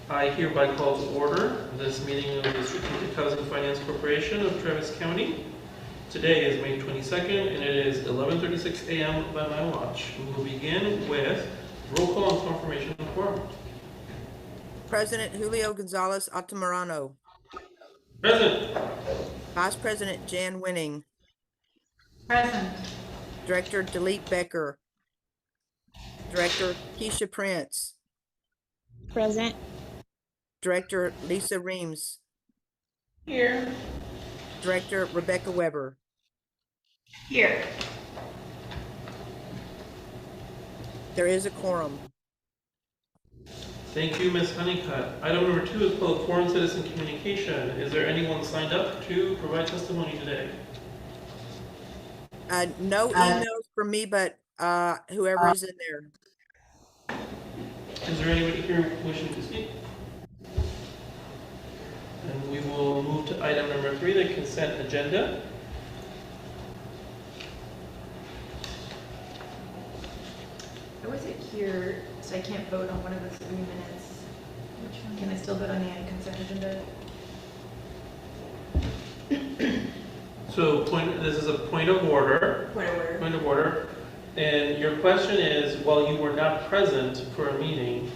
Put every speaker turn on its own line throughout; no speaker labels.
I hereby call to order this meeting of the Strategic Housing Finance Corporation of Travis County. Today is May 22nd and it is 11:36 a.m. by my watch. We will begin with roll call and confirmation of quorum.
President Julio Gonzalez Altamirano.
Present.
Vice President Jan Winning.
Present.
Director Delete Becker. Director Keisha Prince.
Present.
Director Lisa Reams.
Here.
Director Rebecca Weber.
Here.
There is a quorum.
Thank you, Ms. Honeycutt. Item number 2 is public forum citizen communication. Is there anyone signed up to provide testimony today?
No emails from me, but whoever is in there.
Is there anybody here wishing to speak? And we will move to item number 3, the consent agenda.
I wasn't here, so I can't vote on one of the 3 minutes. Which one? Can I still vote on the consent agenda?
So this is a point of order. Point of order. And your question is, while you were not present for a meeting,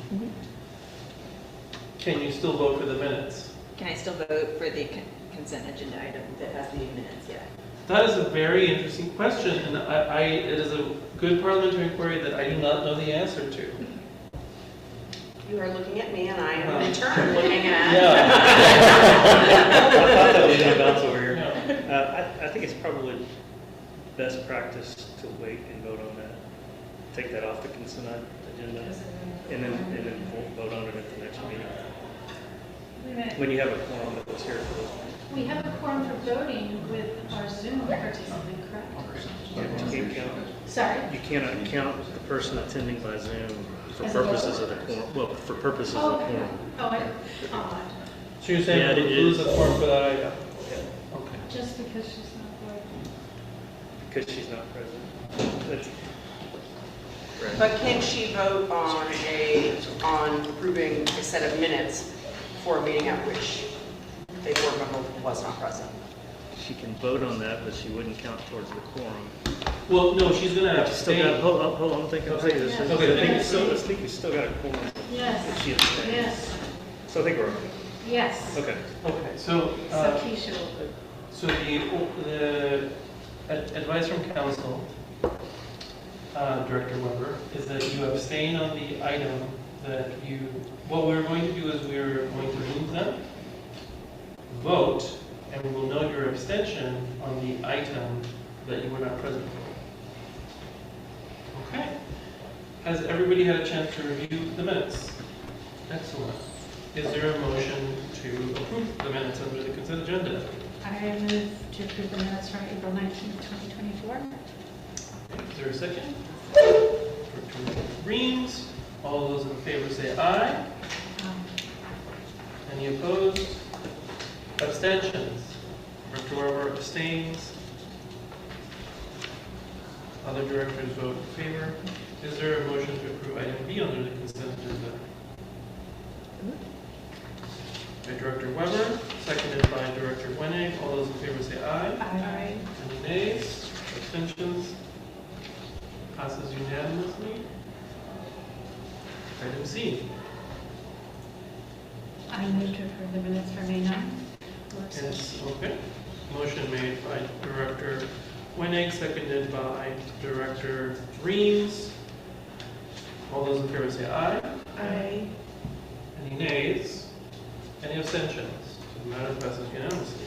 can you still vote for the minutes?
Can I still vote for the consent agenda item that has the minutes yet?
That is a very interesting question, and it is a good parliamentary inquiry that I do not know the answer to.
You are looking at me, and I am in turn looking at.
Yeah.
I thought that was going to bounce over here.
Yeah.
I think it's probably best practice to wait and vote on that. Take that off the consent agenda, and then vote on it at the next meeting. When you have a quorum that was here for those.
We have a quorum for voting with our Zoom participant, correct?
You can't count.
Sorry?
You cannot count the person attending by Zoom for
As a
purposes
vote?
of the quorum. Well, for purposes
Oh,
of
okay.
quorum.
Odd.
So you're saying
Yeah,
we'll
it
lose
is.
a quorum for that item? Okay.
Just because she's not voting.
Because she's not present. That's,
But can she vote on approving a set of minutes for a meeting at which a board member was not present?
she can vote on that, but she wouldn't count towards the quorum.
Well, no, she's going to
But you still got,
abstain.
hold on, I'm thinking,
Okay.
this.
Okay.
I think we still got a quorum
Yes.
if she abstains.
Yes.
So I think we're okay.
Yes.
Okay.
Okay, so
So Keisha will.
so the advice from council, Director Weber, is that you abstain on the item that you, what we're going to do is we're going to move them, vote, and we will note your abstention on the item that you were not present for. Okay. Has everybody had a chance to review the minutes? Excellent. Is there a motion to approve the minutes under the consent agenda?
I move to approve the minutes from April 19th, 2024.
Is there a second? Director Reams. All those in favor say aye. Any opposed? Abstentions? Director Weber abstains. Other directors vote in favor. Is there a motion to approve item B under the consent agenda? By Director Weber, seconded by Director Winning. All those in favor say aye.
Aye.
Any nays? Abstentions? Passes unanimously. Item C.
I move to approve the minutes for May 9th.
Yes, okay. Motion made by Director Winning, seconded by Director Reams. All those in favor say aye.
Aye.
Any nays? Any abstentions? So the matter passes unanimously.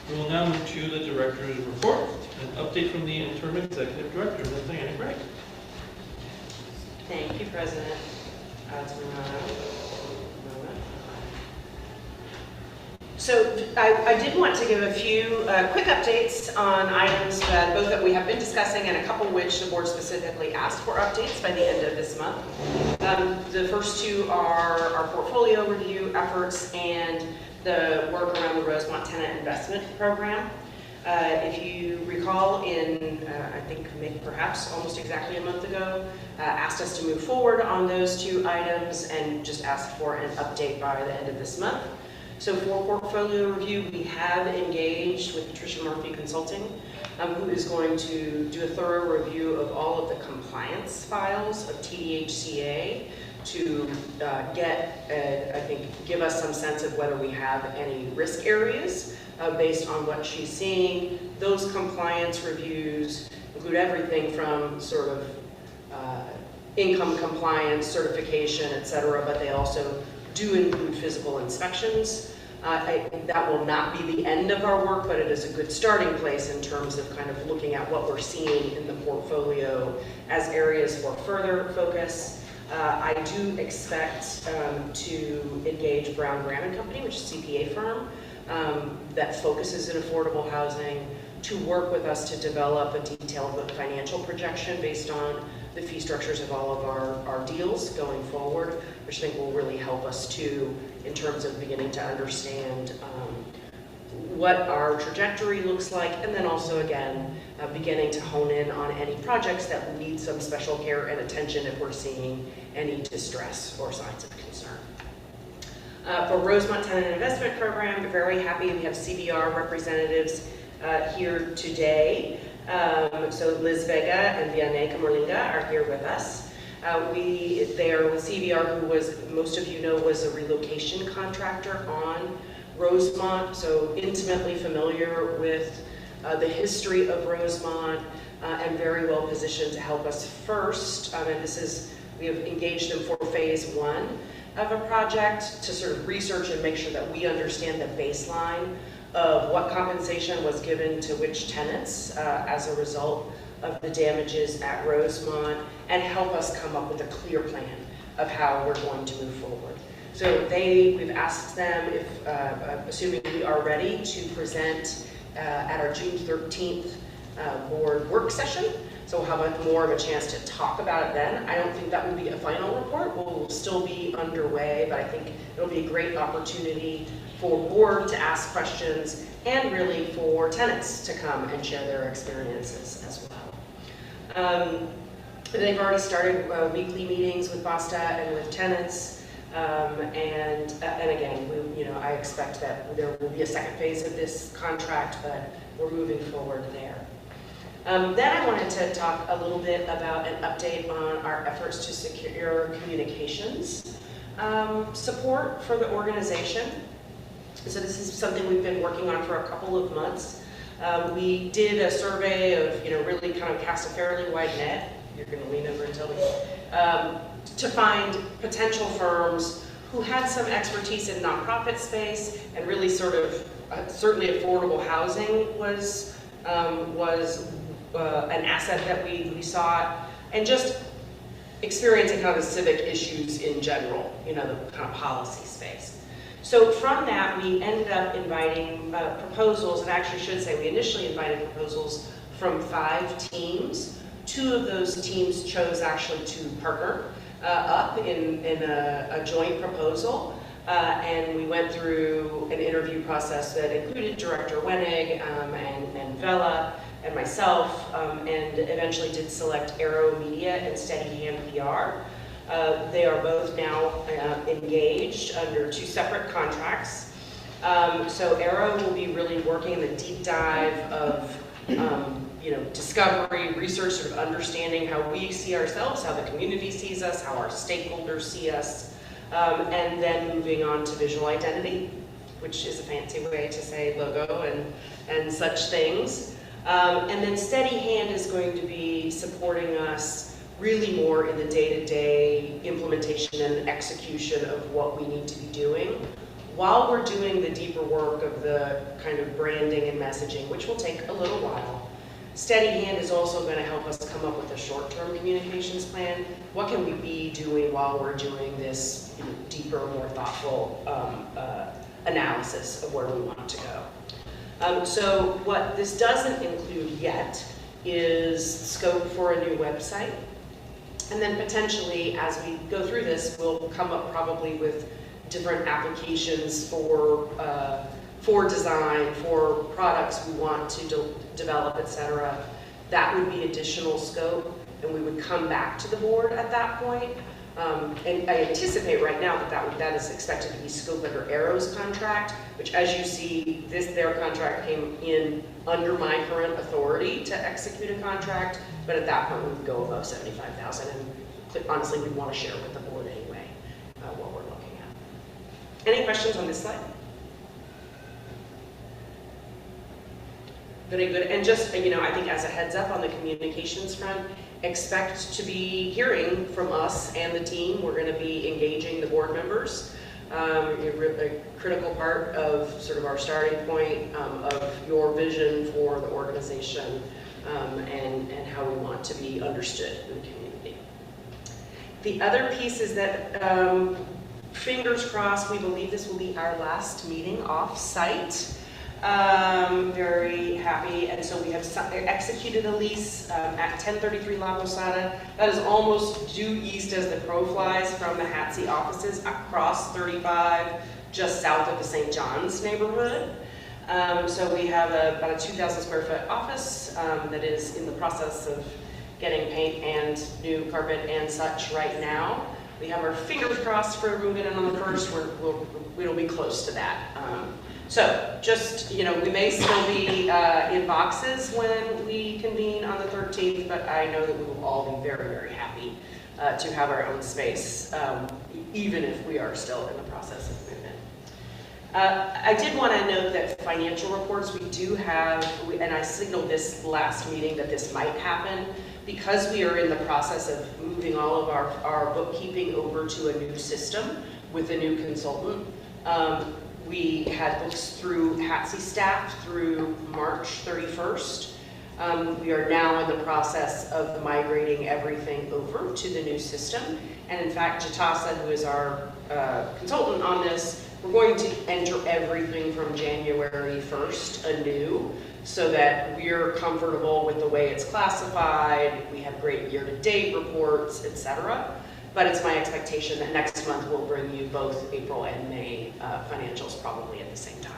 We will now move to the Director's report. An update from the Interim Executive Director, Ms. Diana Gregg.
Thank you, President. So I did want to give a few quick updates on items that we have been discussing and a couple which the board specifically asked for updates by the end of this month. The first 2 are our portfolio review efforts and the work around the Rosemont Tenant Investment Program. If you recall, I think perhaps almost exactly a month ago, asked us to move forward on those 2 items and just asked for an update by the end of this month. So for portfolio review, we have engaged with Patricia Murphy Consulting, who is going to do a thorough review of all of the compliance files of TDHCA to give us some sense of whether we have any risk areas based on what she's seeing. Those compliance reviews include everything from sort of income compliance, certification, et cetera, but they also do include physical inspections. That will not be the end of our work, but it is a good starting place in terms of kind of looking at what we're seeing in the portfolio as areas for further focus. I do expect to engage Brown Graham & Company, which is a CPA firm that focuses in affordable housing, to work with us to develop a detailed financial projection based on the fee structures of all of our deals going forward, which I think will really help us too in terms of beginning to understand what our trajectory looks like, and then also again beginning to hone in on any projects that need some special care and attention if we're seeing any distress or signs of concern. For Rosemont Tenant Investment Program, we're very happy we have CBR representatives here today. So Liz Vega and Vianney Camerlinga are here with us. They are with CBR, who was, most of you know, was a relocation contractor on Rosemont, so intimately familiar with the history of Rosemont and very well positioned to help us first. And we have engaged them for phase 1 of a project to sort of research and make sure that we understand the baseline of what compensation was given to which tenants as a result of the damages at Rosemont, and help us come up with a clear plan of how we're going to move forward. So we've asked them if, assuming we are ready, to present at our June 13th board work session. So we'll have more of a chance to talk about it then. I don't think that will be a final report. We'll still be underway, but I think it'll be a great opportunity for board to ask questions and really for tenants to come and share their experiences as well. They've already started weekly meetings with BASTA and with tenants. And again, I expect that there will be a second phase of this contract, but we're moving forward there. Then I wanted to talk a little bit about an update on our efforts to secure communications support for the organization. So this is something we've been working on for a couple of months. We did a survey of, really kind of cast a fairly wide net. You're going to lean over and tell me. To find potential firms who had some expertise in nonprofit space, and really sort of, certainly affordable housing was an asset that we sought, and just experiencing kind of the civic issues in general, the kind of policy space. So from that, we ended up inviting proposals, and I actually should say we initially invited proposals from 5 teams. 2 of those teams chose actually to partner up in a joint proposal, and we went through an interview process that included Director Wenig and Vela and myself, and eventually did select Arrow Media and Steady Hand PR. They are both now engaged under 2 separate contracts. So Arrow will be really working in the deep dive of discovery, research, sort of understanding how we see ourselves, how the community sees us, how our stakeholders see us, and then moving on to visual identity, which is a fancy way to say logo and such things. And then Steady Hand is going to be supporting us really more in the day-to-day implementation and execution of what we need to be doing, while we're doing the deeper work of the kind of branding and messaging, which will take a little while. Steady Hand is also going to help us come up with a short-term communications plan. What can we be doing while we're doing this deeper, more thoughtful analysis of where we want to go? So what this doesn't include yet is scope for a new website. And then potentially, as we go through this, we'll come up probably with different applications for for design, for products we want to develop, et cetera, that would be additional scope, and we would come back to the board at that point. And I anticipate right now that is expected to be scoped under Arrow's contract, which, as you see, their contract came in under my current authority to execute a contract, but at that point we would go above 75,000, and honestly, we'd want to share with the board anyway what we're looking at. Any questions on this slide? Very good. And just, I think as a heads up on the communications front, expect to be hearing from us and the team. We're going to be engaging the board members. A critical part of sort of our starting point of your vision for the organization and how we want to be understood in the community. The other piece is that, fingers crossed, we believe this will be our last meeting off-site. Very happy, and so we have executed a lease at 1033 La Posada. That is almost due east as the crow flies from the HATSE offices across 35, just south of the St. John's neighborhood. So we have about a 2,000 square foot office that is in the process of getting paint and new carpet and such right now. We have our fingers crossed for moving in on the 1st. We'll be close to that. So just, we may still be in boxes when we convene on the 13th, but I know that we will all be very, very happy to have our own space, even if we are still in the process of moving. I did want to note that financial reports, we do have, and I signaled this last meeting that this might happen, because we are in the process of moving all of our bookkeeping over to a new system with a new consultant. We had books through HATSE staff through March 31st. We are now in the process of migrating everything over to the new system. And in fact, Jatasa, who is our consultant on this, we're going to enter everything from January 1st anew so that we're comfortable with the way it's classified. We have great year-to-date reports, etc. But it's my expectation that next month we'll bring you both April and May financials probably at the same time.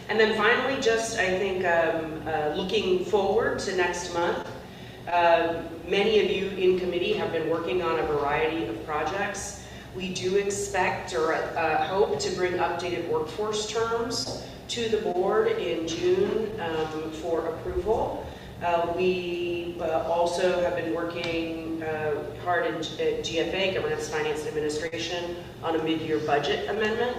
And then finally, just I think looking forward to next month, many of you in committee have been working on a variety of projects. We do expect or hope to bring updated workforce terms to the board in June for approval. We also have been working hard in GFA, Governance, Finance, and Administration, on a mid-year budget amendment.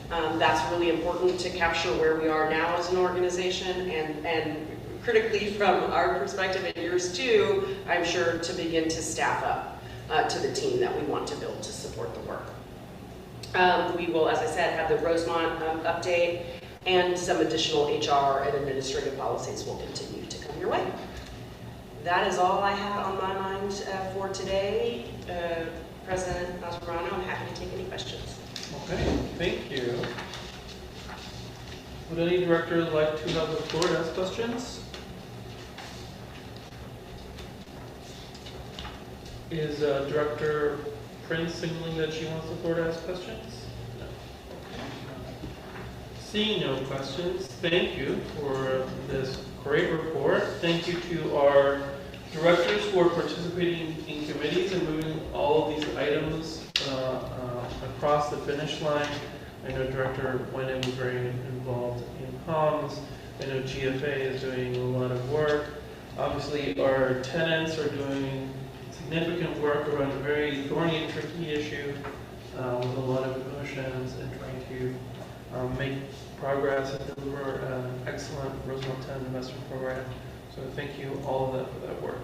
That's really important to capture where we are now as an organization, and critically from our perspective and yours too, I'm sure to begin to staff up to the team that we want to build to support the work. We will, as I said, have the Rosemont update, and some additional HR and administrative policies will continue to come your way. That is all I had on my mind for today. President Mascherano, I'm happy to take any questions.
Okay, thank you. Would any director like to have the floor to ask questions? Is Director Prince signaling that she wants the floor to ask questions? No. Okay. Seeing no questions, thank you for this great report. Thank you to our directors who are participating in committees and moving all of these items across the finish line. I know Director Wenham was very involved in comms. I know GFA is doing a lot of work. Obviously, our tenants are doing significant work around a very thorny and tricky issue with a lot of emotions and trying to make progress and deliver an excellent Rosemont 10 investment program. So thank you all of that for that work.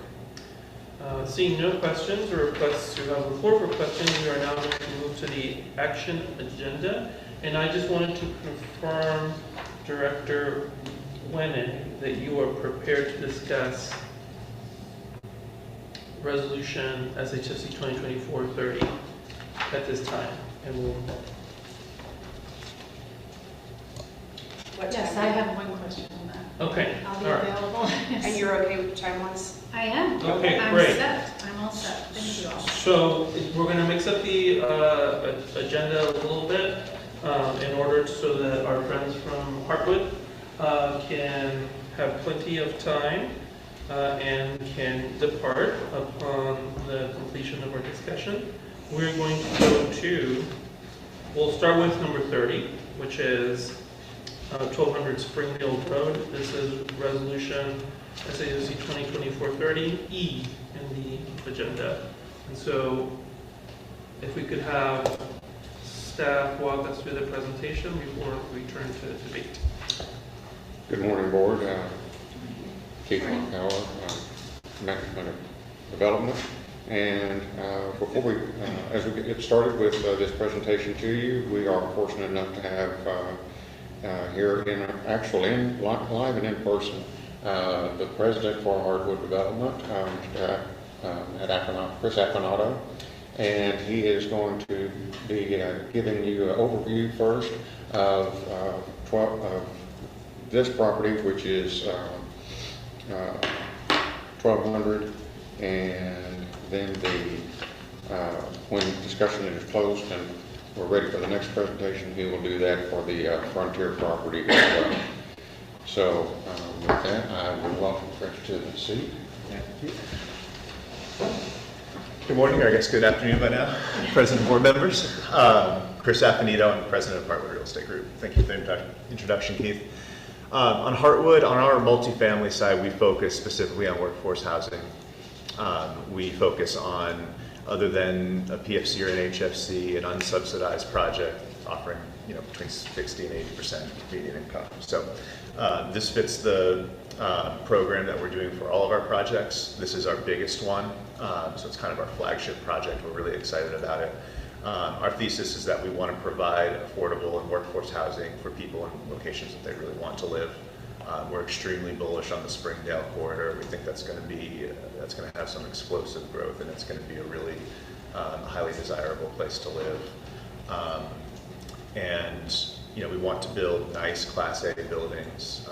Seeing no questions or requests to have the floor for questions, we are now going to move to the action agenda. And I just wanted to confirm, Director Wenham, that you are prepared to discuss Resolution SHFC 2024-30 at this time. And we'll.
Yes, I have one question on that.
Okay.
I'll be
all right.
available.
And you're okay with time-wise?
I am.
Okay,
I'm
great.
set. I'm all set. Thank you all.
So we're going to mix up the agenda a little bit in order board so that our friends from Heartwood can have plenty of time and can depart upon the completion of our discussion. We're going to go to, we'll start with number 30, which is 1200 Springdale Road. This is resolution SHFC 2024-30E in the agenda. And so if we could have staff walk us through the presentation before we turn to debate.
Good morning, board. Keith Moncala, Management of Development. And before we, as we get started with this presentation to you, we are fortunate enough to have here live and in person, the president for Hardwood Development, Chris Appanato, and he is going to be giving you an overview first of this property, which is 1200, and then when discussion is closed and we're ready for the next presentation, he will do that for the Frontier property as well. So with that, I will welcome Chris to the seat. Thank you.
Good morning, or I guess good afternoon by now, President and board members. Chris Appanato, I'm the president of Heartwood Real Estate Group. Thank you for the introduction, Keith. On Heartwood, on our multifamily side, we focus specifically on workforce housing. We focus on, other than a PFC or an HFC, an unsubsidized project offering between 60 and 80% median income. So this fits the program that we're doing for all of our projects. This is our biggest one, so it's kind of our flagship project. We're really excited about it. Our thesis is that we want to provide affordable and workforce housing for people in locations that they really want to live. We're extremely bullish on the Springdale corridor. We think that's going to have some explosive growth, and it's going to be a really highly desirable place to live. And we want to build nice Class A buildings.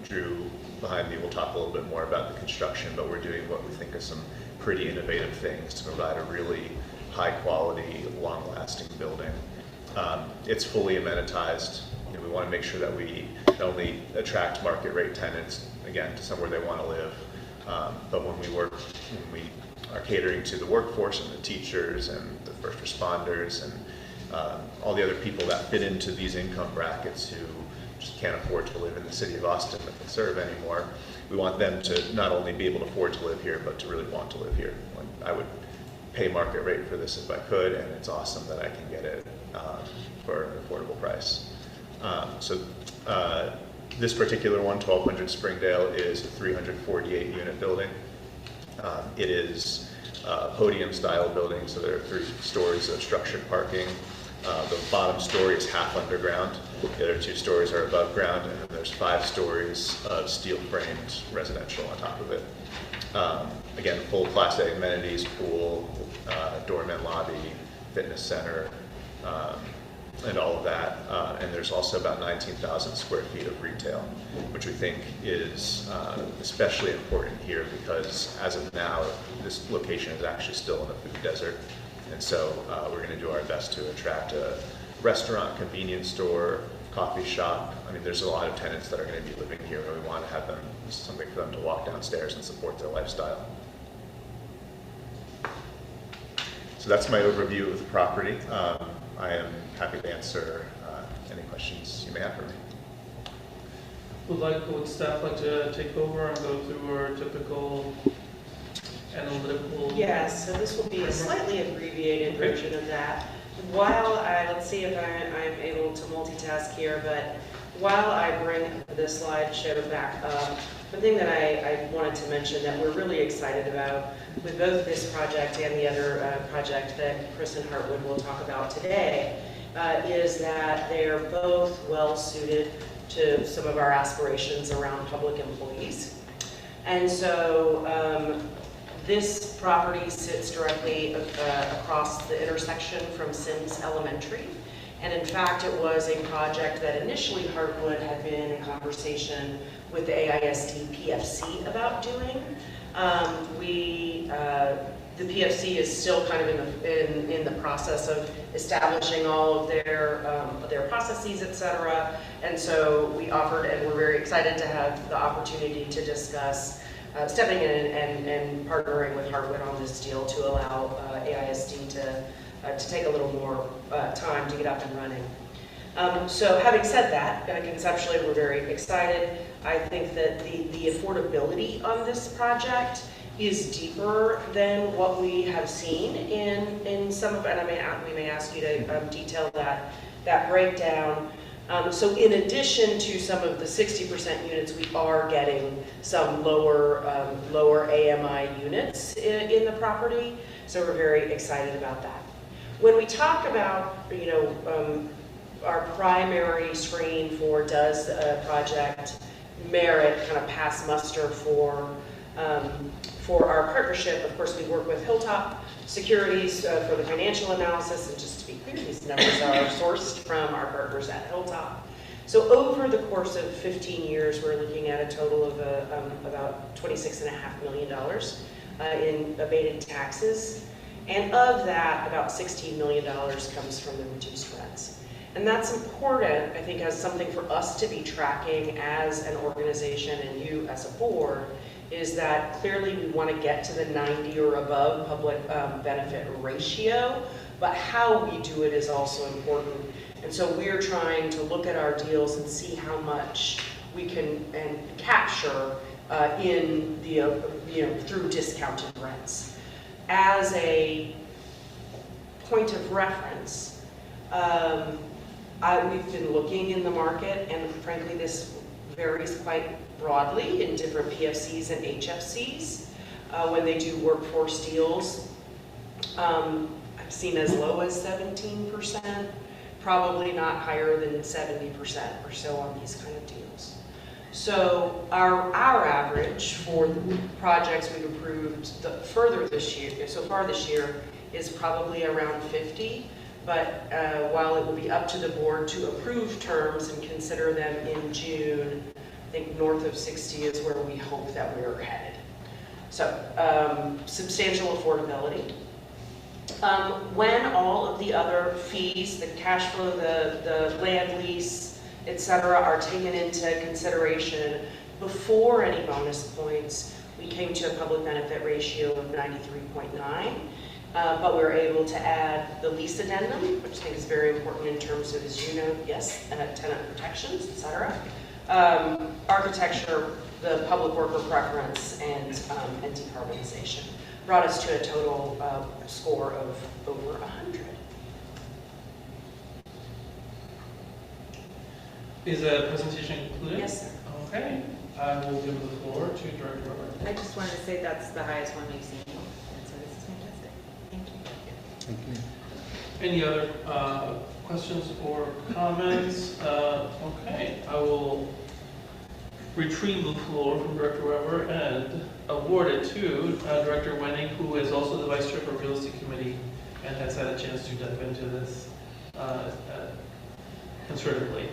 Drew behind me will talk a little bit more about the construction, but we're doing what we think are some pretty innovative things to provide a really high quality, long lasting building. It's fully amenitized. We want to make sure that we not only attract market rate tenants, again, to somewhere they want to live, but when we are catering to the workforce and the teachers and the first responders and all the other people that fit into these income brackets who just can't afford to live in the city of Austin that they serve anymore. We want them to not only be able to afford to live here, but to really want to live here. I would pay market rate for this if I could, and it's awesome that I can get it for an affordable price. This particular one, 1200 Springdale, is a 348 unit building. It is a podium style building, so there are 3 stories of structured parking. The bottom story is half underground. The other 2 stories are above ground, and then there's 5 stories of steel framed residential on top of it. Again, full Class A amenities, pool, doorman lobby, fitness center, and all of that. And there's also about 19,000 square feet of retail, which we think is especially important here because as of now, this location is actually still in a food desert. And so we're going to do our best to attract a restaurant, convenience store, coffee shop. I mean, there's a lot of tenants that are going to be living here, and we want to have something for them to walk downstairs and support their lifestyle. So that's my overview of the property. I am happy to answer any questions you may have for me.
Would staff like to take over and go through our typical analytical?
Yes, so this will be a slightly abbreviated version of that. While let's see if I'm able to multitask here, but while I bring the slideshow back up, one thing that I wanted to mention that we're really excited about with both this project and the other project that Chris and Heartwood will talk about today is that they're both well suited to some of our aspirations around public employees. And so this property sits directly across the intersection from Sims Elementary. And in fact, it was a project that initially Heartwood had been in conversation with the AISD PFC about doing. The PFC is still kind of in the process of establishing all of their processes, et cetera. And so we offered, and we're very excited to have the opportunity to discuss stepping in and partnering with Hartwood on this deal to allow AISD to take a little more time to get up and running. So having said that, conceptually we're very excited. I think that the affordability on this project is deeper than what we have seen in some of it, and we may ask you to detail that breakdown. So in addition to some of the 60% units, we are getting some lower AMI units in the property, so we're very excited about that. When we talk about, our primary screen for does a project merit kind of pass muster for our partnership, of course, we work with Hilltop Securities for the financial analysis, and just to be clear, these numbers are sourced from our partners at Hilltop. So over the course of 15 years, we're looking at a total of about $26.5 million in abated taxes, and of that, about $16 million comes from the reduced rents. And that's important, I think, as something for us to be tracking as an organization and you as a board, is that clearly we want to get to the 90 or above public benefit ratio, but how we do it is also important. And so we're trying to look at our deals and see how much we can capture in the through discounted rents. As a point of reference, we've been looking in the market, and frankly this varies quite broadly in different PFCs and HFCs when they do workforce deals. I've seen as low as 17%, probably not higher than 70% or so on these kind of deals. So our average for the projects we've approved further this year, so far this year, is probably around 50. But while it will be up to the board to approve terms and consider them in June, I think north of 60 is where we hope that we're headed. So substantial affordability. When all of the other fees, the cash flow, the land lease, et cetera, are taken into consideration before any bonus points, we came to a public benefit ratio of 93.9. But we were able to add the lease addendum, which I think is very important in terms of, as you know, yes, tenant protections, et cetera. Architecture, the public worker preference, and decarbonization brought us to a total score of over 100.
Is the presentation concluded?
Yes, sir.
Okay, I will give the floor to Director Robert.
I just wanted to say that's the highest one we've seen, and so this is fantastic. Thank you.
Thank you.
Any other questions or comments? Okay, I will retrieve the floor from Director Weber and award it to Director Wenning, who is also the Vice Chair for Real Estate Committee and has had a chance to dive into this conservatively.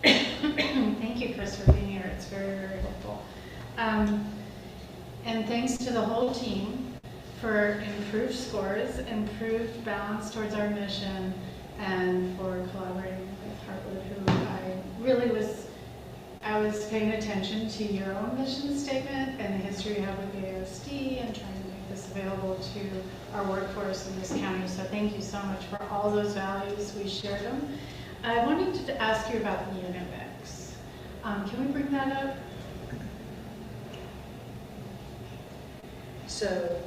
Thank you, Chris, for being here. It's very, very helpful. And thanks to the whole team for improved scores, improved balance towards our mission, and for collaborating with Hartwood, who I was paying attention to your own mission statement and the history you have with the AISD and trying to make this available to our workforce in this county. So thank you so much for all those values. We share them. I wanted to ask you about the unit mix. Can we bring that up?
So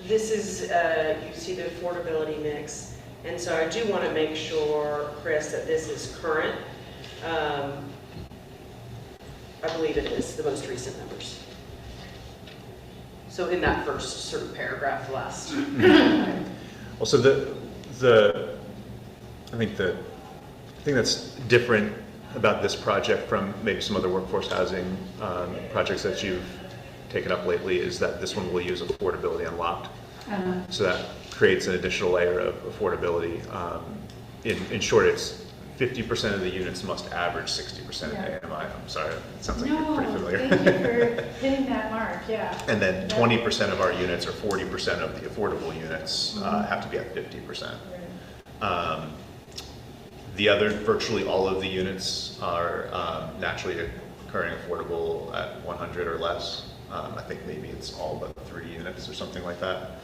this is, you see the affordability mix. And so I do want to make sure, Chris, that this is current. I believe it is, the most recent numbers. So in that first sort of paragraph last.
Well, so I think the thing that's different about this project from maybe some other workforce housing projects that you've taken up lately is that this one will use affordability unlocked. So that creates an additional layer of affordability. In short, it's 50% of the units must average 60% of
Yeah.
AMI. I'm sorry, it sounds like
No,
you're pretty familiar.
thank you for hitting that mark, yeah.
And then
Yeah.
20% of our units, or 40% of the affordable units, have to be at 50%. The other, virtually all of the units are naturally occurring affordable at 100 or less. I think maybe it's all but 3 units or something like that.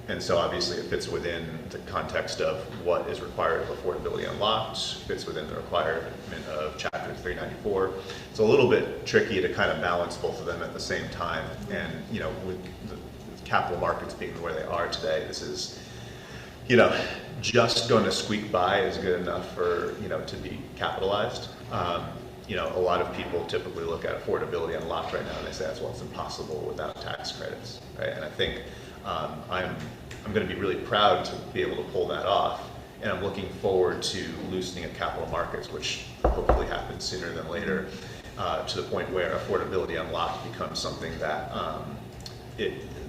And so obviously it fits within the context of what is required of affordability unlocked, fits within the requirement of Chapter 394. It's a little bit tricky to kind of balance both of them at the same time. And, you know, with the capital markets being where they are today, this is, you know, just going to squeak by is good enough for, you know, to be capitalized. You know, a lot of people typically look at affordability unlocked right now and they say, well, it's impossible without tax credits, right? And I think I'm going to be really proud to be able to pull that off, and I'm looking forward to loosening of capital markets, which hopefully happens sooner than later, to the point where affordability unlocked becomes something that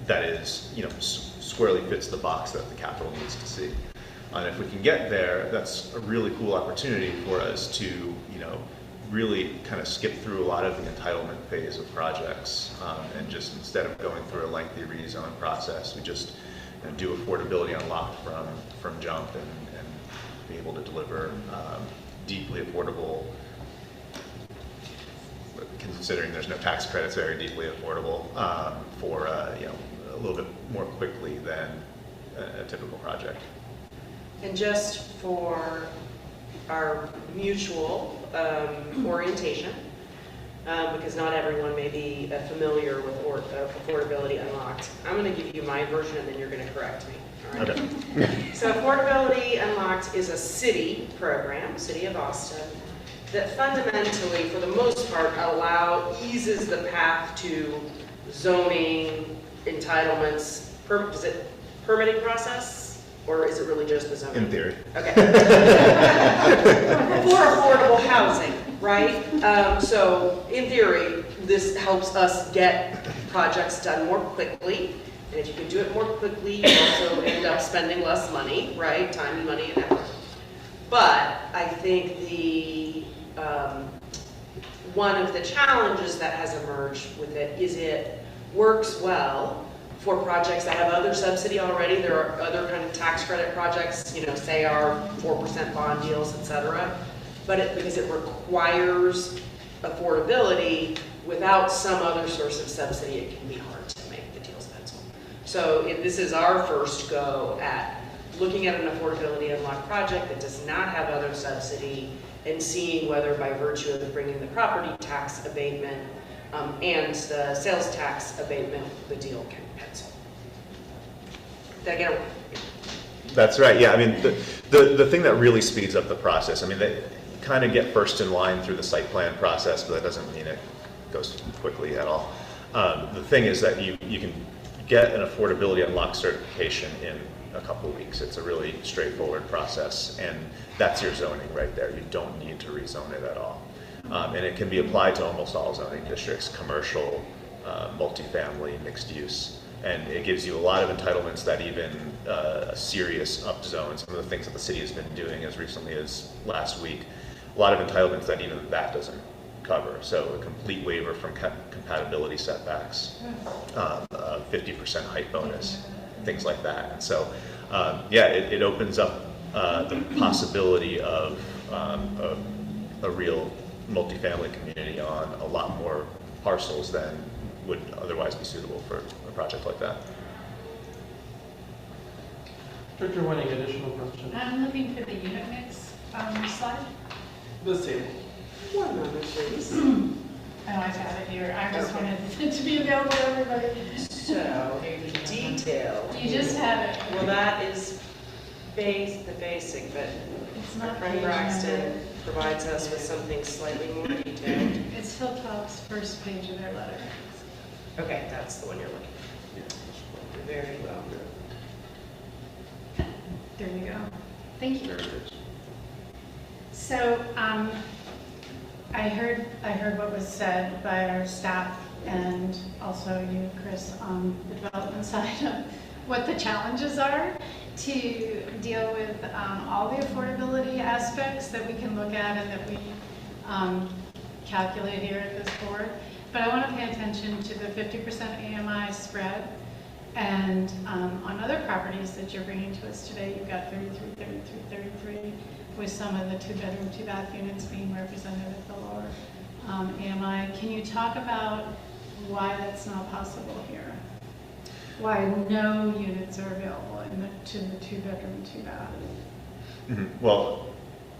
that is, you know, squarely fits the box that the capital needs to see. And if we can get there, that's a really cool opportunity for us to, you know, really kind of skip through a lot of the entitlement phase of projects, and just instead of going through a lengthy rezone process, we just, you know, do affordability unlocked from jump and be able to deliver deeply affordable, considering there's no tax credits, very deeply affordable for you know, a little bit more quickly than a typical project.
And just for our mutual orientation, because not everyone may be familiar with affordability unlocked. I'm going to give you my version and then you're going to correct me. All right?
Okay.
So affordability unlocked is a city program, City of Austin, that fundamentally, for the most part, eases the path to zoning, entitlements, is it permitting process? Or is it really just the zoning?
In theory.
Okay. For affordable housing, right? So in theory, this helps us get projects done more quickly. And if you can do it more quickly, you also end up spending less money, right? Time, money, and effort. But I think the one of the challenges that has emerged with it is it works well for projects that have other subsidy already. There are other kind of tax credit projects, you know, say our 4% bond deals, et cetera. But because it requires affordability without some other source of subsidy, it can be hard to make the deals pencil. So this is our first go at looking at an affordability unlocked project that does not have other subsidy and seeing whether by virtue of bringing the property tax abatement and the sales tax abatement, the deal can pencil. Did I get it?
That's right. Yeah, I mean, the thing that really speeds up the process, I mean, they kind of get first in line through the site plan process, but that doesn't mean it goes quickly at all. The thing is that you can get an affordability unlocked certification in a couple of weeks. It's a really straightforward process, and that's your zoning right there. You don't need to rezone it at all. And it can be applied to almost all zoning districts, commercial, multifamily, mixed use. And it gives you a lot of entitlements that even a serious upzone, some of the things that the city has been doing as recently as last week, a lot of entitlements that even that doesn't cover. So a complete waiver from compatibility setbacks, 50% height bonus, things like that. And so, yeah, it opens up the possibility of a real multifamily community on a lot more parcels than would otherwise be suitable for a project like that.
Director Wenning, additional question?
I'm looking for the unit mix slide.
This table.
One moment, please.
Oh, I got it here. I just wanted it to be available to everybody.
So, detail.
You just have it.
Well, that is the basic, but
It's
our
not
friend
page
Braxton
number.
provides us with something slightly more detailed.
It's Hilltop's first page of their letter.
Okay, that's the one you're looking for. Very well.
There you go. Thank you. So, I heard what was said by our staff and also you, Chris, on the development side of what the challenges are. to deal with all the affordability aspects that we can look at and that we calculate here at this board. But I want to pay attention to the 50% AMI spread. And on other properties that you're bringing to us today, you've got 33, 33, 33, with some of the 2-bedroom, 2-bath units being represented at the lower AMI. Can you talk about why that's not possible here? Why no units are available in the 2-bedroom, 2-bath?
Mhm. Well,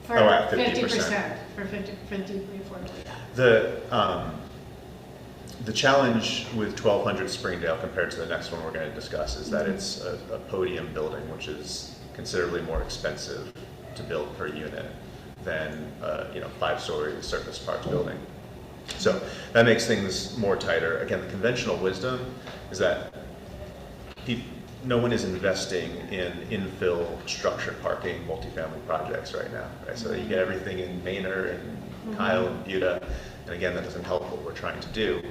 For
at
50%, for deeply affordable,
the challenge with 1200 Springdale compared to the next one we're going to discuss is that it's a podium building, which is considerably more expensive to build per unit than 5-story surface parks building. So that makes things more tighter. Again, the conventional wisdom is that no one is investing in infill structured parking multifamily projects right now. Right? So you get everything in Manor and Kyle and Buda, and again, that doesn't help what we're trying to do.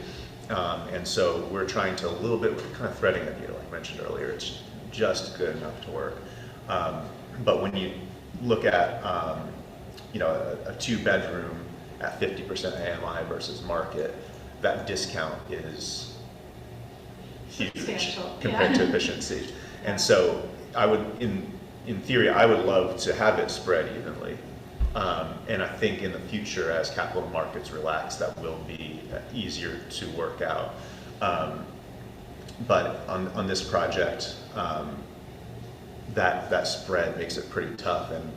And so we're trying to a little bit, kind of threading the needle, like I mentioned earlier. It's just good enough to work. But when you look at a 2-bedroom at 50% AMI versus market, that discount is huge compared to efficiency. And so I would, in theory, I would love to have it spread evenly. And I think in the future, as capital markets relax, that will be easier to work out. But on this project, that spread makes it pretty tough. And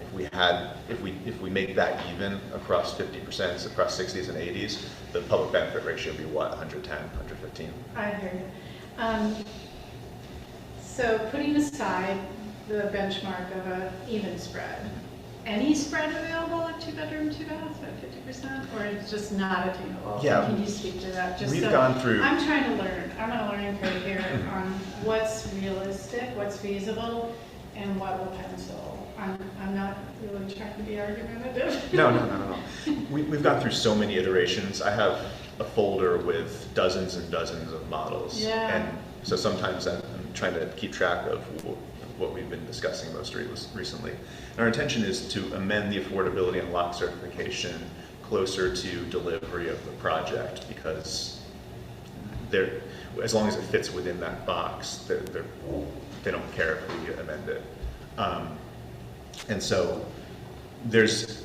if we make that even across 50%, across 60s and 80s, the public benefit ratio would be what, 110, 115?
I hear you. So putting aside the benchmark of an even spread, any spread available at 2-bedroom, 2-bath at 50%, or it's just not attainable?
Yeah.
Can you speak to that? Just
we've gone through.
I'm trying to learn. I'm on a learning curve here on what's realistic, what's feasible, and what will pencil. I'm not really trying to be argumentative.
No. We've gone through so many iterations. I have a folder with dozens and dozens of models.
Yeah.
And so sometimes I'm trying to keep track of what we've been discussing most recently. And our intention is to amend the affordability and lock certification closer to delivery of the project, because as long as it fits within that box, they don't care if we amend it. And so there's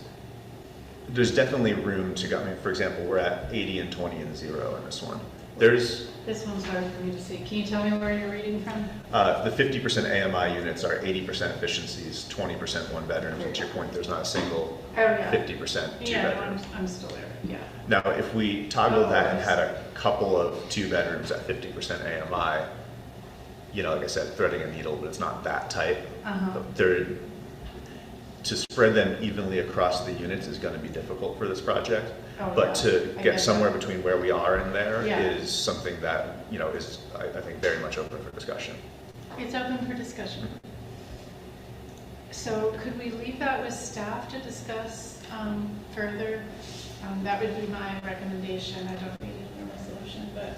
definitely room to go. I mean, for example, we're at 80 and 20 and 0 in this one.
This one's hard for me to see. Can you tell me where you're reading from?
The 50% AMI units are 80% efficiencies, 20% 1-bedrooms. And to your point, there's not a single 50% 2-bedrooms.
Yeah, I'm still there. Yeah.
Now, if we toggled that and had a couple of 2-bedrooms at 50% AMI, like I said, threading a needle, but it's not that tight. To spread them evenly across the units is going to be difficult for this project. But to get somewhere between where we are and there is something that, is, I think, very much open for discussion.
It's open for discussion. So could we leave that with staff to discuss further? That would be my recommendation. I don't need a resolution, but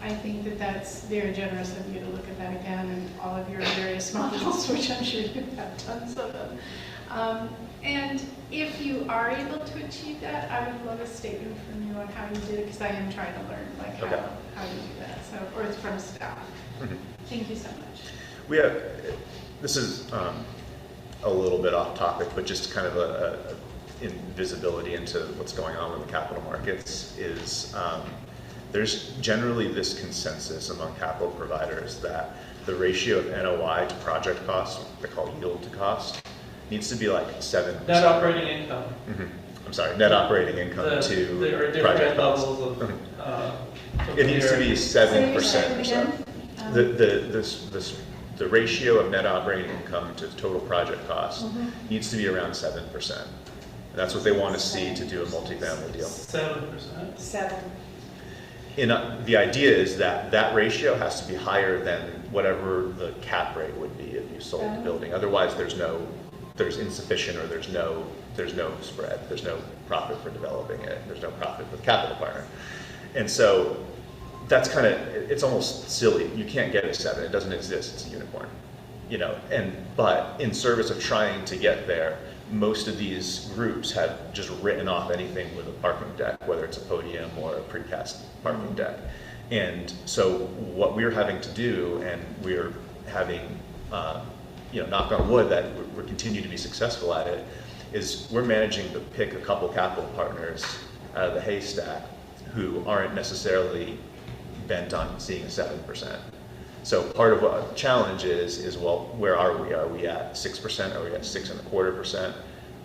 I think that's very generous of you to look at that again and all of your various models, which I'm sure you have tons of them. And if you are able to achieve that, I would love a statement from you on how you did it, because I am trying to learn how you do that. So, or it's from staff. Thank you so much.
This is a little bit off topic, but just kind of in visibility into what's going on with the capital markets is there's generally this consensus among capital providers that the ratio of NOI to project cost, what they call yield to cost, needs to be like 7%.
Net operating income.
I'm sorry, net operating income to project cost. It needs to be 7% or so. The ratio of net operating income to total project cost needs to be around 7%. And that's what they want to see to do a multifamily deal.
7%?
7.
The idea is that ratio has to be higher than whatever the cap rate would be if you sold the building. Otherwise, there's insufficient, or there's no spread. There's no profit for developing it. There's no profit for the capital partner. And so that's it's almost silly. You can't get a 7. It doesn't exist. It's a unicorn. you know, but in service of trying to get there, most of these groups have just written off anything with a parking deck, whether it's a podium or a precast parking deck. And so what we're having to do, and we're having, you know, knock on wood that we're continue to be successful at it, is we're managing to pick a couple capital partners out of the haystack who aren't necessarily bent on seeing a 7%. So part of what the challenge is well, where are we? Are we at 6%? Are we at 6.25%?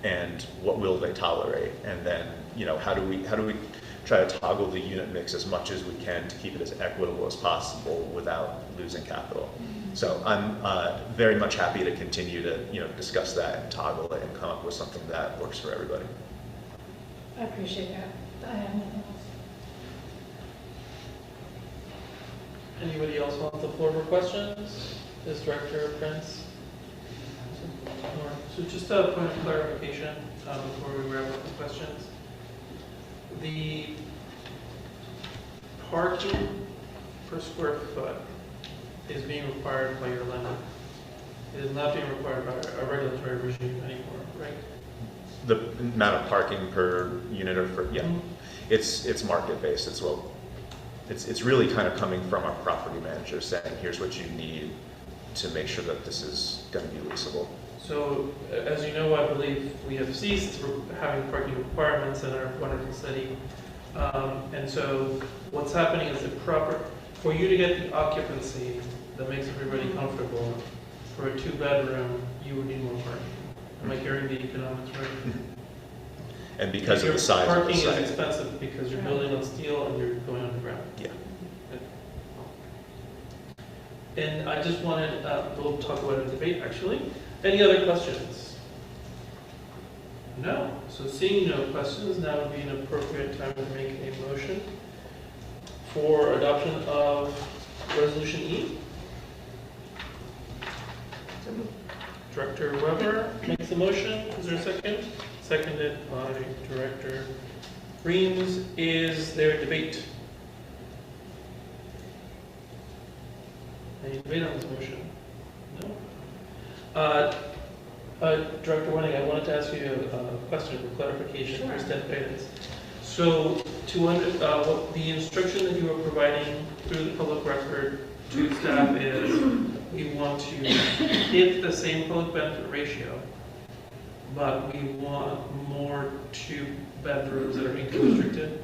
And what will they tolerate? And then, you know, how do we try to toggle the unit mix as much as we can to keep it as equitable as possible without losing capital? So I'm very much happy to continue to, you know, discuss that and toggle it and come up with something that works for everybody.
I appreciate that. I have nothing else.
Anybody else want the floor for questions? Is Director Prince? So just a point of clarification before we wrap up the questions. The parking per square foot is being required by your lender. It is not being required by a regulatory regime anymore, right?
The amount of parking per unit or for, yeah, it's market based as well. It's really kind of coming from our property manager saying, here's what you need to make sure that this is going to be leasable.
So, as you know, I believe we have ceased having parking requirements in our wonderful city. And so what's happening is for you to get the occupancy that makes everybody comfortable, for a 2-bedroom, you would need more parking. Am I hearing the economics right?
And because of the size of the
parking
site.
is expensive because you're building on steel and you're going underground.
Yeah.
And I just wanted, we'll talk about it in debate actually. Any other questions? No. So seeing no questions, now would be an appropriate time to make a motion for adoption of Resolution E. Director Weber makes the motion. Is there a second? Seconded by Director Reams. Is there a debate? Any debate on this motion? No. Director Wenning, I wanted to ask you a question for clarification for staff guidance. So, what the instruction that you are providing through the public record to staff is we want to hit the same public benefit ratio, but we want more 2-bedrooms that are income restricted?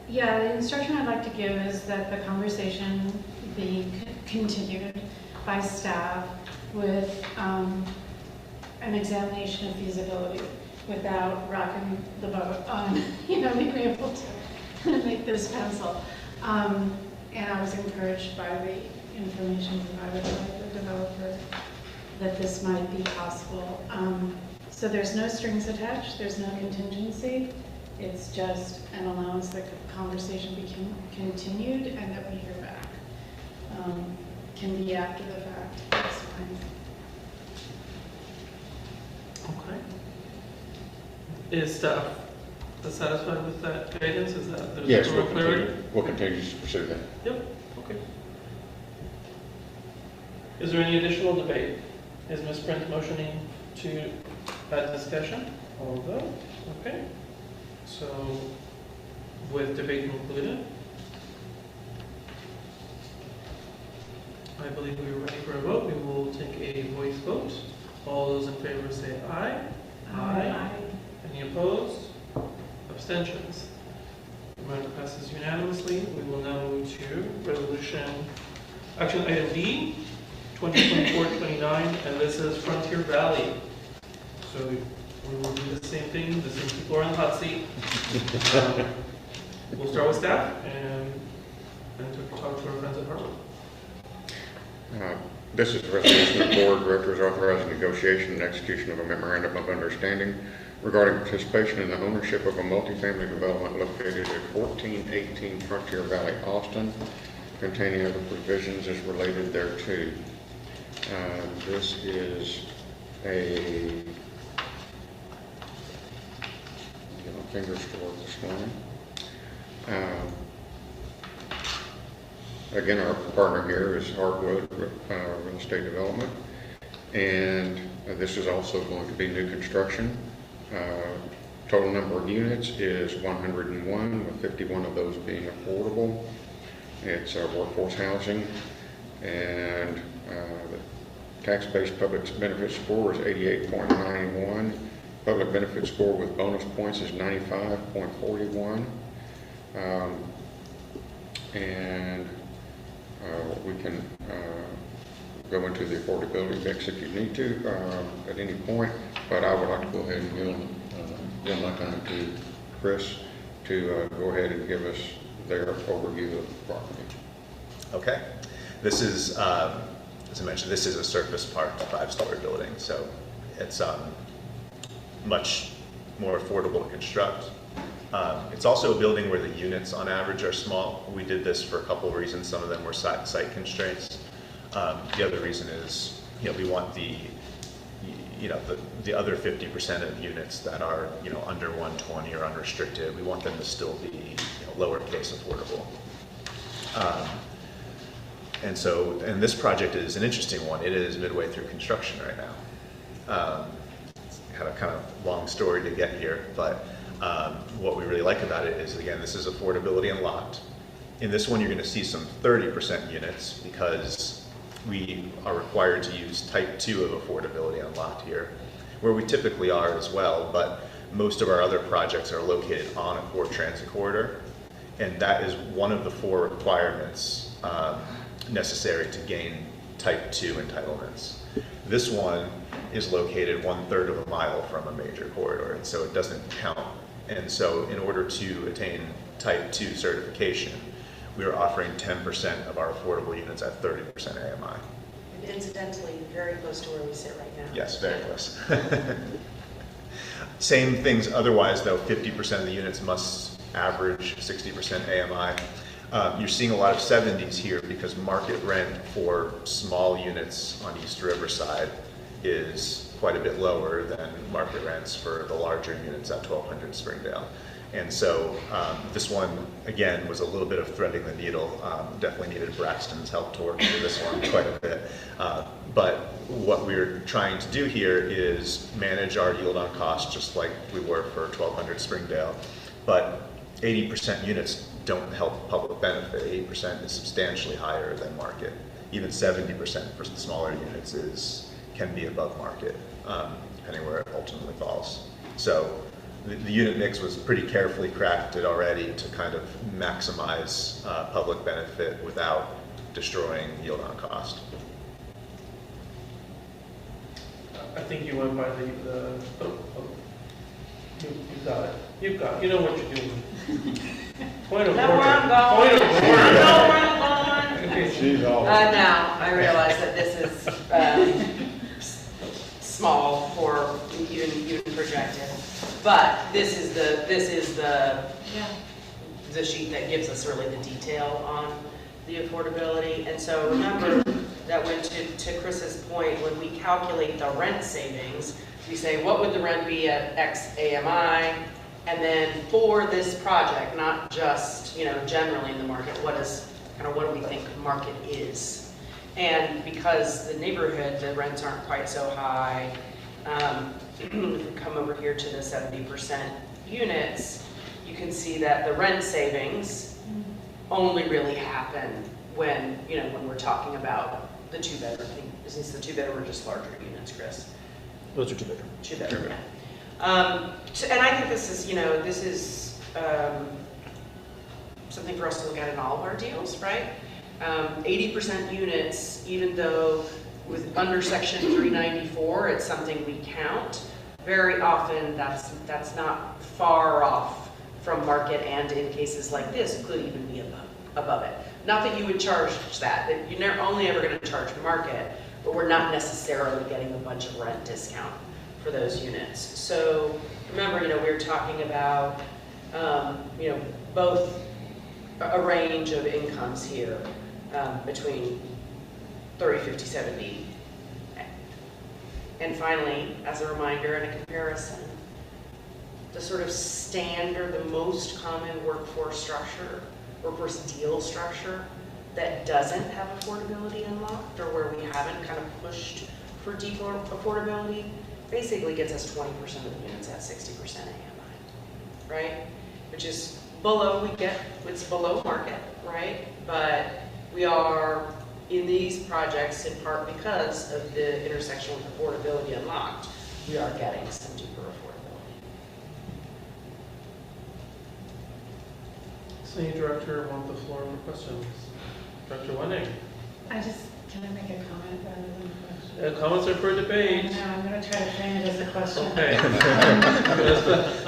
Yeah, the instruction I'd like to give is that the conversation be continued by staff with an examination of feasibility without rocking the boat on, being able to make this pencil. And I was encouraged by the information provided by the developer that this might be possible. So there's no strings attached, there's no contingency. It's just an allowance that the conversation be continued and that we hear back. Can be after the fact, that's fine.
Okay. Is staff satisfied with that guidance? Is that there's
Yes,
more clarity?
we'll continue to pursue that.
Yep. Okay. Is there any additional debate? Is Ms. Prince motioning to that discussion? Although, okay. So, with debate concluded, I believe we are ready for a vote. We will take a voice vote. All those in favor say aye. Aye. Any opposed? Abstentions? The motion passes unanimously. We will now move to resolution, action item D, 2024-29, and this is Frontier Valley. So we will do the same thing. The same people are on the hot seat. We'll start with staff and talk to our friends at Harvard.
This is the resolution of the board of directors authorizing negotiation and execution of a memorandum of understanding regarding participation in the ownership of a multifamily development located at 1418 Frontier Valley, Austin, containing other provisions as related thereto. This is a fingers toward this morning. Again, our partner here is Hardwood Real Estate Development. And this is also going to be new construction. Total number of units is 101, with 51 of those being affordable. It's workforce housing, and the tax-based public benefit score is 88.91. Public benefit score with bonus points is 95.41. And we can go into the affordability mix if you need to at any point, but I would like to go ahead and give my time to Chris to go ahead and give us their overview of the property.
Okay. This is, as I mentioned, this is a surface parked 5-story building, so it's much more affordable to construct. It's also a building where the units on average are small. We did this for a couple of reasons. Some of them were site constraints. The other reason is, we want the other 50% of units that are, under 120 or unrestricted, we want them to still be, lowercase affordable. And this project is an interesting one. It is midway through construction right now. It's kind of long story to get here, but what we really like about it is, again, this is affordability unlocked. In this one, you're going to see some 30% units because we are required to use type 2 of affordability unlocked here, where we typically are as well, but most of our other projects are located on a core transit corridor, and that is one of the 4 requirements necessary to gain type 2 entitlements. This one is located 1/3 of a mile from a major corridor, and so it doesn't count. And so in order to attain type 2 certification, we are offering 10% of our affordable units at 30% AMI.
And incidentally, very close to where we sit right now.
Yes, very close. Same things otherwise, though. 50% of the units must average 60% AMI. You're seeing a lot of 70s here because market rent for small units on East Riverside is quite a bit lower than market rents for the larger units at 1200 Springdale. And so this one, again, was a little bit of threading the needle. Definitely needed Braxton's help to work through this one quite a bit. But what we're trying to do here is manage our yield on cost just like we were for 1200 Springdale. But 80% units don't help public benefit. 80% is substantially higher than market. Even 70% for the smaller units can be above market, depending where it ultimately falls. So the unit mix was pretty carefully crafted already to kind of maximize public benefit without destroying yield on cost.
I think you went by you've got it. You know what you're doing. Point of order.
Know where I'm going.
Point of order.
I know where I'm going.
Okay,
She's all.
Now, I realize that this is small for even projected, but this is the sheet that gives us really the detail on the affordability. And so remember that when to Chris's point, when we calculate the rent savings, we say what would the rent be at X AMI, and then for this project, not just generally in the market, what do we think market is? And because the neighborhood, the rents aren't quite so high, if we come over here to the 70% units, you can see that the rent savings only really happen when we're talking about the 2-bedroom. Is this the 2-bedroom or just larger units, Chris?
Those are 2-bedroom.
2-bedroom, yeah. And I think this is something for us to look at in all of our deals, right? 80% units, even though with under Section 394, it's something we count. Very often, that's not far off from market, and in cases like this, could even be above it. Not that you would charge that you're only ever going to charge market, but we're not necessarily getting a bunch of rent discount for those units. So remember, we were talking about, both a range of incomes here between 30, 50, 70. And finally, as a reminder and a comparison, the sort of standard, the most common workforce deal structure that doesn't have affordability unlocked, or where we haven't kind of pushed for deeper affordability basically gets us 20% of the units at 60% AMI, right? Which is below, it's below market, right? But we are in these projects in part because of the intersection with affordability unlocked, we are getting some deeper affordability.
Senior Director wants the floor for questions. Director Wenning.
Can I make a comment rather than a question?
Comments are for debate.
No, I'm going to try to frame it as a question.
Okay.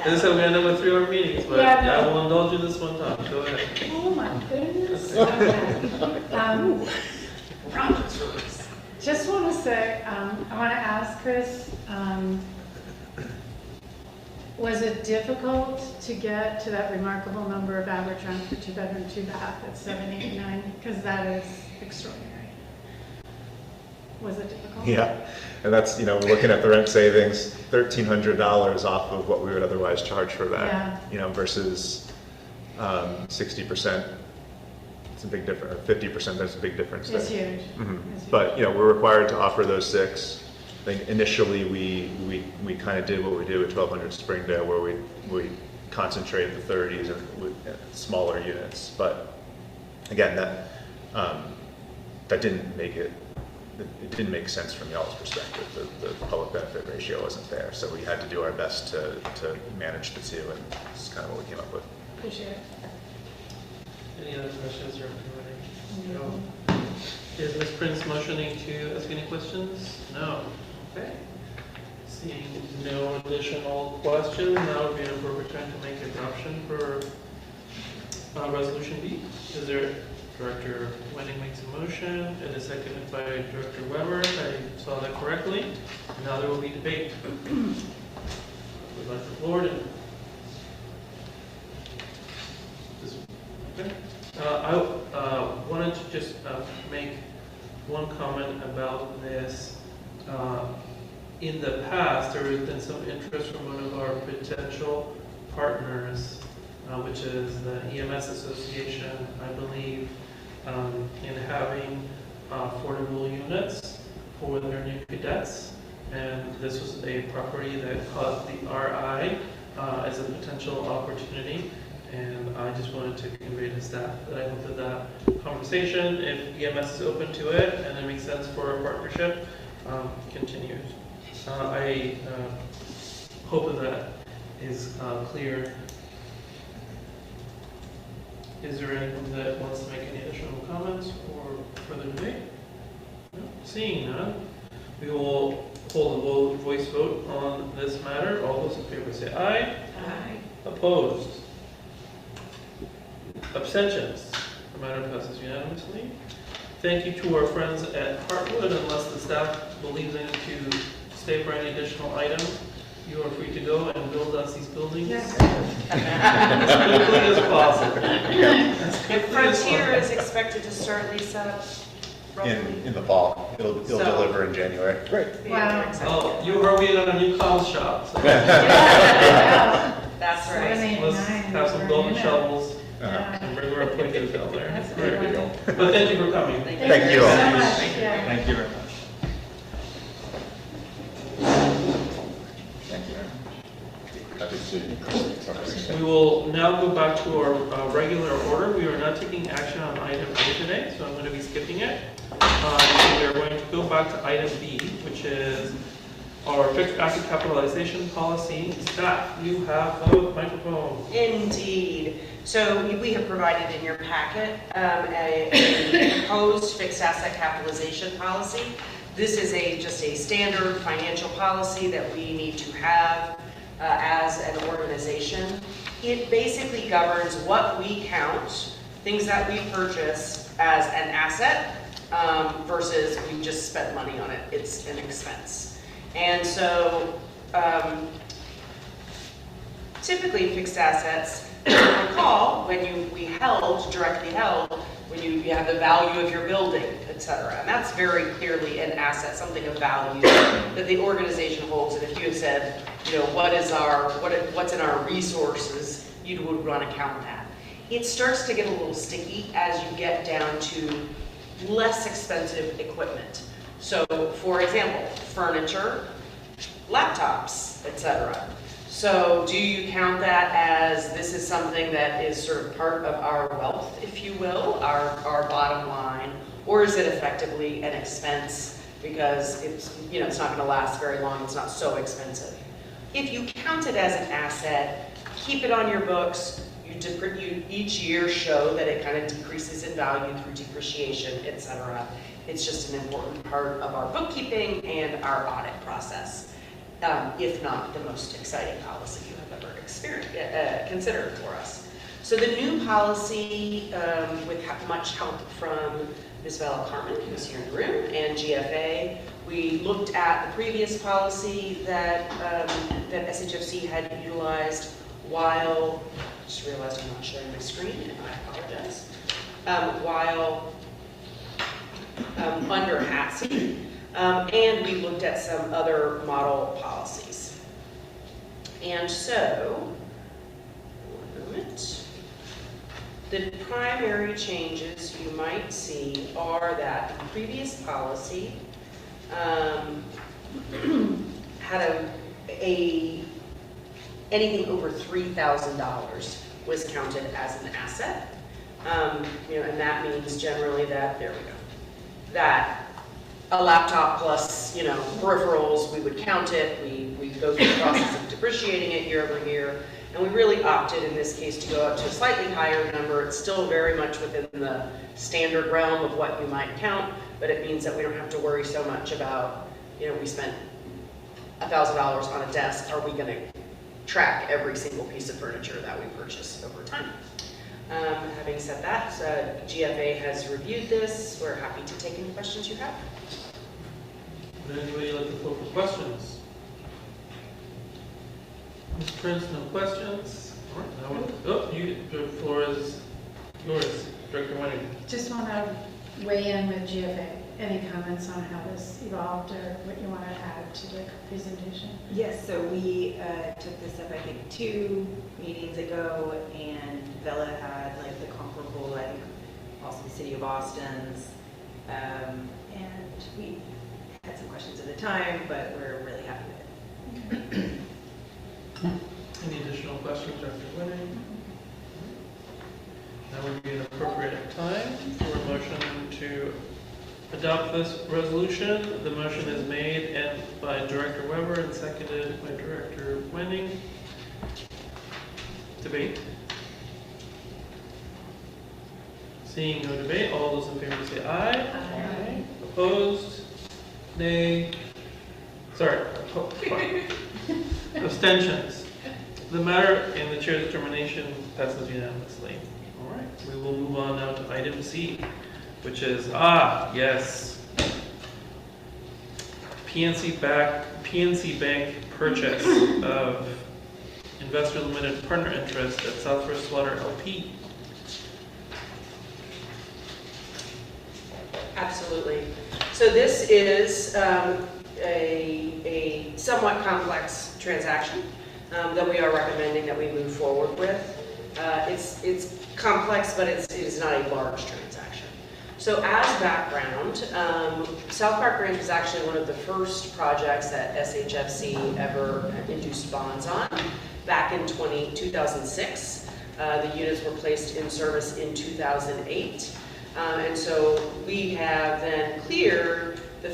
This is how we end up with 3-hour meetings, but
Yeah, no.
I will indulge you this one time. Go ahead.
Oh my goodness. Okay. Just want to say, I want to ask Chris, was it difficult to get to that remarkable number of average rent for 2-bedroom, 2-bath at 789? Because that is extraordinary. Was it difficult?
Yeah, and that's, we're looking at the rent savings, $1,300 off of what we would otherwise charge for that, versus 60%. It's a big difference, or 50%, there's a big difference there.
It's huge.
Mhm.
It's huge.
But, we're required to offer those 6. I think initially we kind of did what we did with 1200 Springdale, where we concentrated the 30s and with smaller units. But again, that didn't make it didn't make sense from y'all's perspective. The public benefit ratio wasn't there, so we had to do our best to manage the two, and this is kind of what we came up with.
Appreciate it.
Any other questions or No. Is Ms. Prince motioning to ask any questions? No. Okay. Seeing no additional questions, now would be an appropriate time to make adoption for Resolution B. Is there, Director Wenning makes a motion, it is seconded by Director Weber. I saw that correctly. Now there will be debate. We'd like the floor to. Okay. I wanted to just make one comment about this. In the past, there has been some interest from one of our potential partners, which is the EMS Association, I believe, in having affordable units for their new cadets. And this was a property that caught the RI as a potential opportunity. And I just wanted to convey to staff that I hope that conversation, if EMS is open to it and it makes sense for a partnership, continues. I hope that is clear. Is there anyone that wants to make any additional comments or further debate? No? Seeing none, we will hold a voice vote on this matter. All those in favor say aye.
Aye.
Opposed? Abstentions? The matter passes unanimously. Thank you to our friends at Heartwood. Unless the staff believes they need to stay for any additional items, you are free to go and build us these buildings as quickly as possible.
And Frontier is expected to start lease up roughly.
In the fall, it'll deliver in January. Great.
Wow.
Oh, you are waiting on a new cloud shop. So
Yeah.
That's right.
789
let's have some golden shovels
Yeah.
and bring our appointments down there.
That's a
There
good
we go.
one.
But thank you for coming.
Thank you all.
so much. Yeah.
Thank you very much.
Happy to see you.
We will now go back to our regular order. We are not taking action on item A today, so I'm going to be skipping it. We are going to go back to item B, which is our fixed asset capitalization policy. Staff, you have a microphone.
Indeed. So we have provided in your packet a proposed fixed asset capitalization policy. This is just a standard financial policy that we need to have as an organization. It basically governs what we count, things that we purchase as an asset versus we just spent money on it. It's an expense. And so typically fixed assets, recall when we directly held, when you have the value of your building, et cetera. And that's very clearly an asset, something of value that the organization holds. And if you have said, what's in our resources, you would run account that. It starts to get a little sticky as you get down to less expensive equipment. So, for example, furniture, laptops, etc. So do you count that as this is something that is sort of part of our wealth, if you will, our bottom line, or is it effectively an expense because it's, you know, it's not going to last very long, it's not so expensive? If you count it as an asset, keep it on your books, you each year show that it kind of decreases in value through depreciation, etc. It's just an important part of our bookkeeping and our audit process. If not the most exciting policy you have ever considered for us. So the new policy, with much help from Ms. Bella Carmen, who's here in the room, and GFA, we looked at the previous policy that, that SHFC had utilized while, just realized I'm not showing my screen, and I apologize, while under HATC. And we looked at some other model policies. And so, one moment, the primary changes you might see are that the previous policy had anything over $3,000 was counted as an asset. You know, and that means generally that, there we go, that a laptop plus, you know, peripherals, we would count it, we go through the process of depreciating it year over year, and we really opted in this case to go up to a slightly higher number. It's still very much within the standard realm of what you might count, but it means that we don't have to worry so much about, you know, we spent $1,000 on a desk, are we going to track every single piece of furniture that we purchase over time? Having said that, GFA has reviewed this. We're happy to take any questions you have.
Would anybody like to floor for questions? Ms. Prince, no questions? All right, now the floor is yours, Director Wenning.
Just want to weigh in with GFA. Any comments on how this evolved or what you want to add to the presentation?
Yes, so we took this up, I think, 2 meetings ago, and Bella had like the comparable, I think, also the City of Austin's, and we had some questions at the time, but we're really happy with it.
Any additional questions, Dr. Wenning? Now would be an appropriate time for a motion to adopt this resolution. The motion is made by Director Weber and seconded by Director Wenning. Debate. Seeing no debate, all those in favor say aye. Aye. Opposed? Nay. Sorry. Abstentions. The matter in the chair's determination passes unanimously. All right. We will move on now to item C, which is, yes, PNC Bank purchase of investor limited partner interest at Southwest Water LP.
Absolutely. So this is a somewhat complex transaction that we are recommending that we move forward with. It's complex, but it is not a large transaction. So as background, South Park Ranch was actually one of the first projects that SHFC ever induced bonds on back in 2006. The units were placed in service in 2008. And so we have then cleared the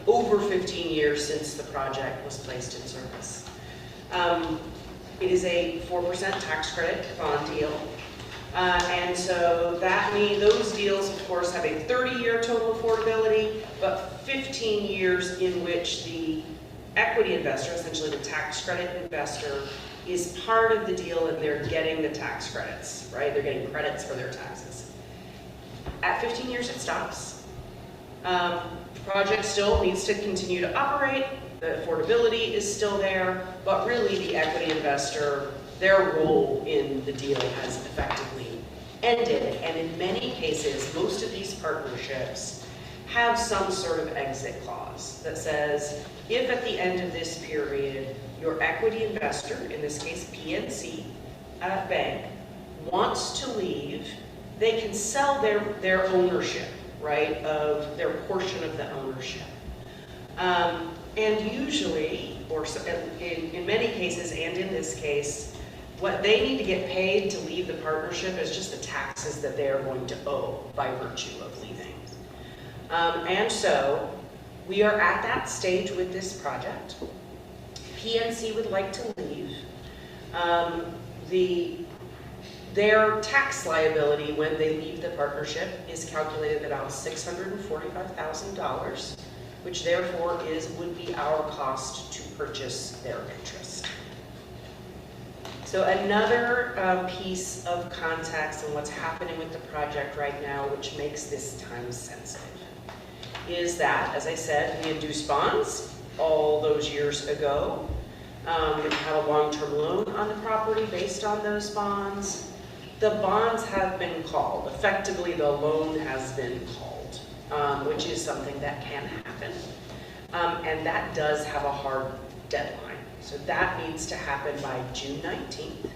over 15 years since the project was placed in service. It is a 4% tax credit bond deal. And so that means those deals, of course, have a 30-year total affordability, but 15 years in which the equity investor, essentially the tax credit investor, is part of the deal and they're getting the tax credits, right? They're getting credits for their taxes. At 15 years, it stops. The project still needs to continue to operate. The affordability is still there, but really the equity investor, their role in the deal has effectively ended. And in many cases, most of these partnerships have some sort of exit clause that says, if at the end of this period, your equity investor, in this case PNC Bank, wants to leave, they can sell their ownership right, of their portion of the ownership. And usually, or in many cases, and in this case, what they need to get paid to leave the partnership is just the taxes that they are going to owe by virtue of leaving. And so we are at that stage with this project. PNC would like to leave. Their tax liability when they leave the partnership is calculated at about $645,000, which therefore would be our cost to purchase their interest. So another piece of context on what's happening with the project right now, which makes this time sensitive, is that, as I said, we induced bonds all those years ago. We have a long-term loan on the property based on those bonds. The bonds have been called. Effectively, the loan has been called, which is something that can happen. And that does have a hard deadline. So that needs to happen by June 19th.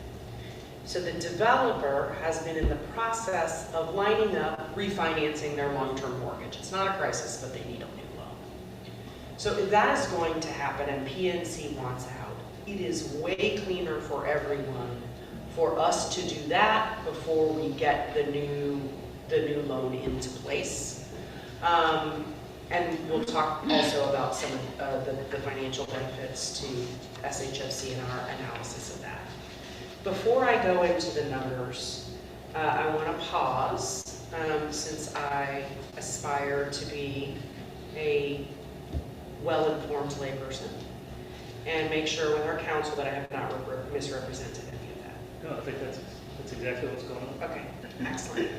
So the developer has been in the process of lining up refinancing their long-term mortgage. It's not a crisis, but they need a new loan. So if that is going to happen and PNC wants out, it is way cleaner for everyone for us to do that before we get the new loan into place. And we'll talk also about some of the financial benefits to SHFC and our analysis of that. Before I go into the numbers, I want to pause, since I aspire to be a well-informed layperson, and make sure with our council that I have not misrepresented any of that.
No, I think that's exactly what's going on.
Okay, excellent.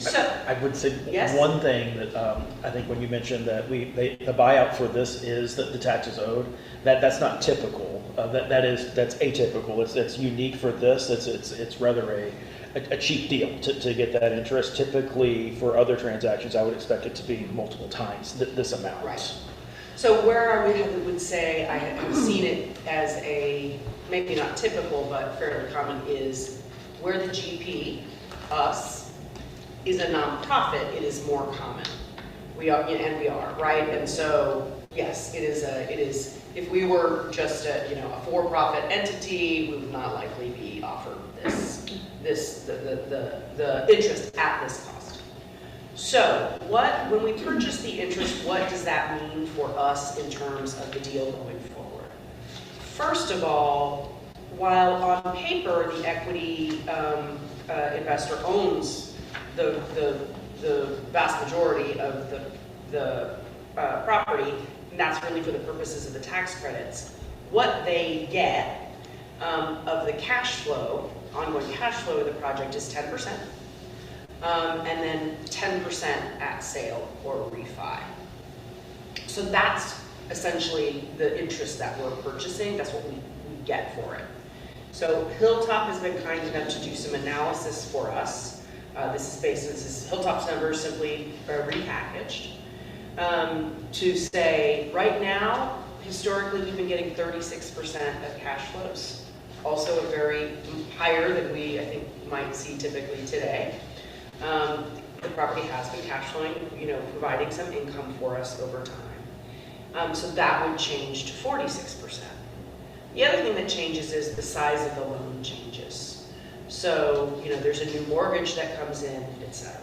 So,
I would say
yes?
one thing that I think when you mentioned that the buyout for this is that the tax is owed, that's not typical. That's atypical. It's unique for this. It's rather a cheap deal to get that interest. Typically, for other transactions, I would expect it to be multiple times this amount.
Right. So where I would say I have seen it as a, maybe not typical, but fairly common, is where the GP, us, is a nonprofit, it is more common. We are, right? And so, yes, it is, if we were just a for-profit entity, we would not likely be offered the interest at this cost. So when we purchase the interest, what does that mean for us in terms of the deal going forward? First of all, while on paper the equity investor owns the vast majority of the property, and that's really for the purposes of the tax credits, what they get of the cash flow, ongoing cash flow of the project is 10%. And then 10% at sale or refi. So that's essentially the interest that we're purchasing. That's what we get for it. So Hilltop has been kind enough to do some analysis for us. This is Hilltop's numbers simply repackaged to say right now, historically, we've been getting 36% of cash flows. Also a very higher than we, I think, might see typically today. The property has been cash flowing, providing some income for us over time. So that would change to 46%. The other thing that changes is the size of the loan changes. So, there's a new mortgage that comes in, etc.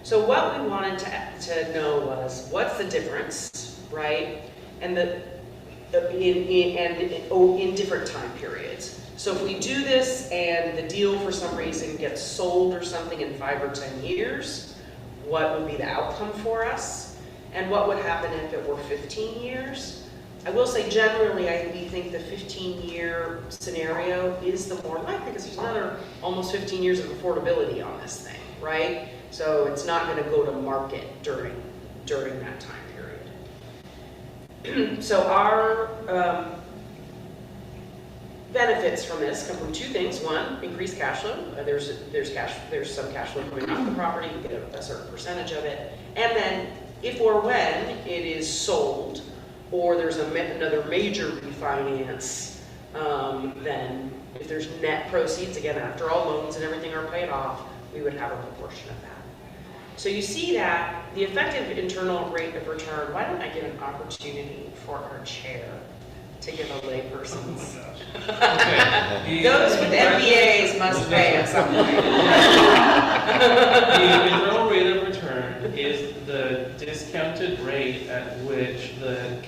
So what we wanted to know was, what's the difference, right? And in different time periods. So if we do this and the deal for some reason gets sold or something in 5 or 10 years, what would be the outcome for us? And what would happen if it were 15 years? I will say generally, we think the 15-year scenario is the more likely because there's another almost 15 years of affordability on this thing, right? So it's not going to go to market during that time period. So our benefits from this come from two things. One, increased cash flow. There's some cash flow coming off the property. We get a certain percentage of it. And then, if or when it is sold, or there's another major refinance, then if there's net proceeds, again, after all loans and everything are paid off, we would have a proportion of that. So you see that the effective internal rate of return, why don't I give an opportunity for our chair to give a layperson's?
Okay.
Those with MBAs must pay at some point.
The internal rate of return is the discounted rate at which the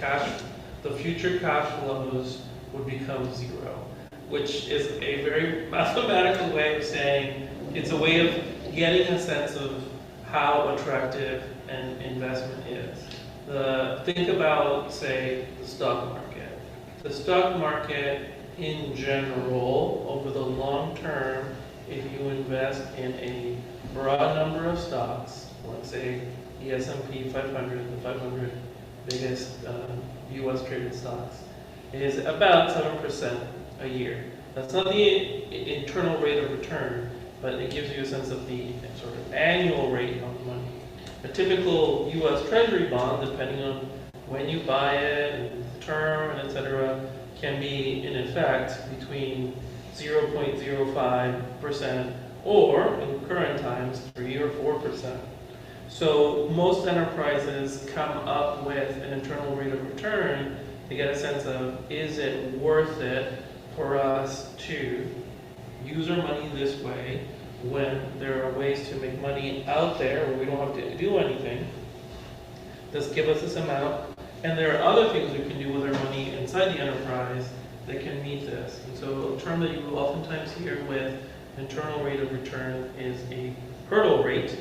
future cash flows would become zero, which is a very mathematical way of saying it's a way of getting a sense of how attractive an investment is. Think about, say, the stock market. The stock market in general, over the long term, if you invest in a broad number of stocks, let's say the S&P 500, the 500 biggest US traded stocks, is about 7% a year. That's not the internal rate of return, but it gives you a sense of the sort of annual rate on the money. A typical US Treasury bond, depending on when you buy it, and the term, and etc., can be in effect between 0.05% or, in current times, 3 or 4%. So most enterprises come up with an internal rate of return to get a sense of, is it worth it for us to use our money this way when there are ways to make money out there where we don't have to do anything. Just give us this amount, and there are other things we can do with our money inside the enterprise that can meet this. And so a term that you will oftentimes hear with internal rate of return is a hurdle rate,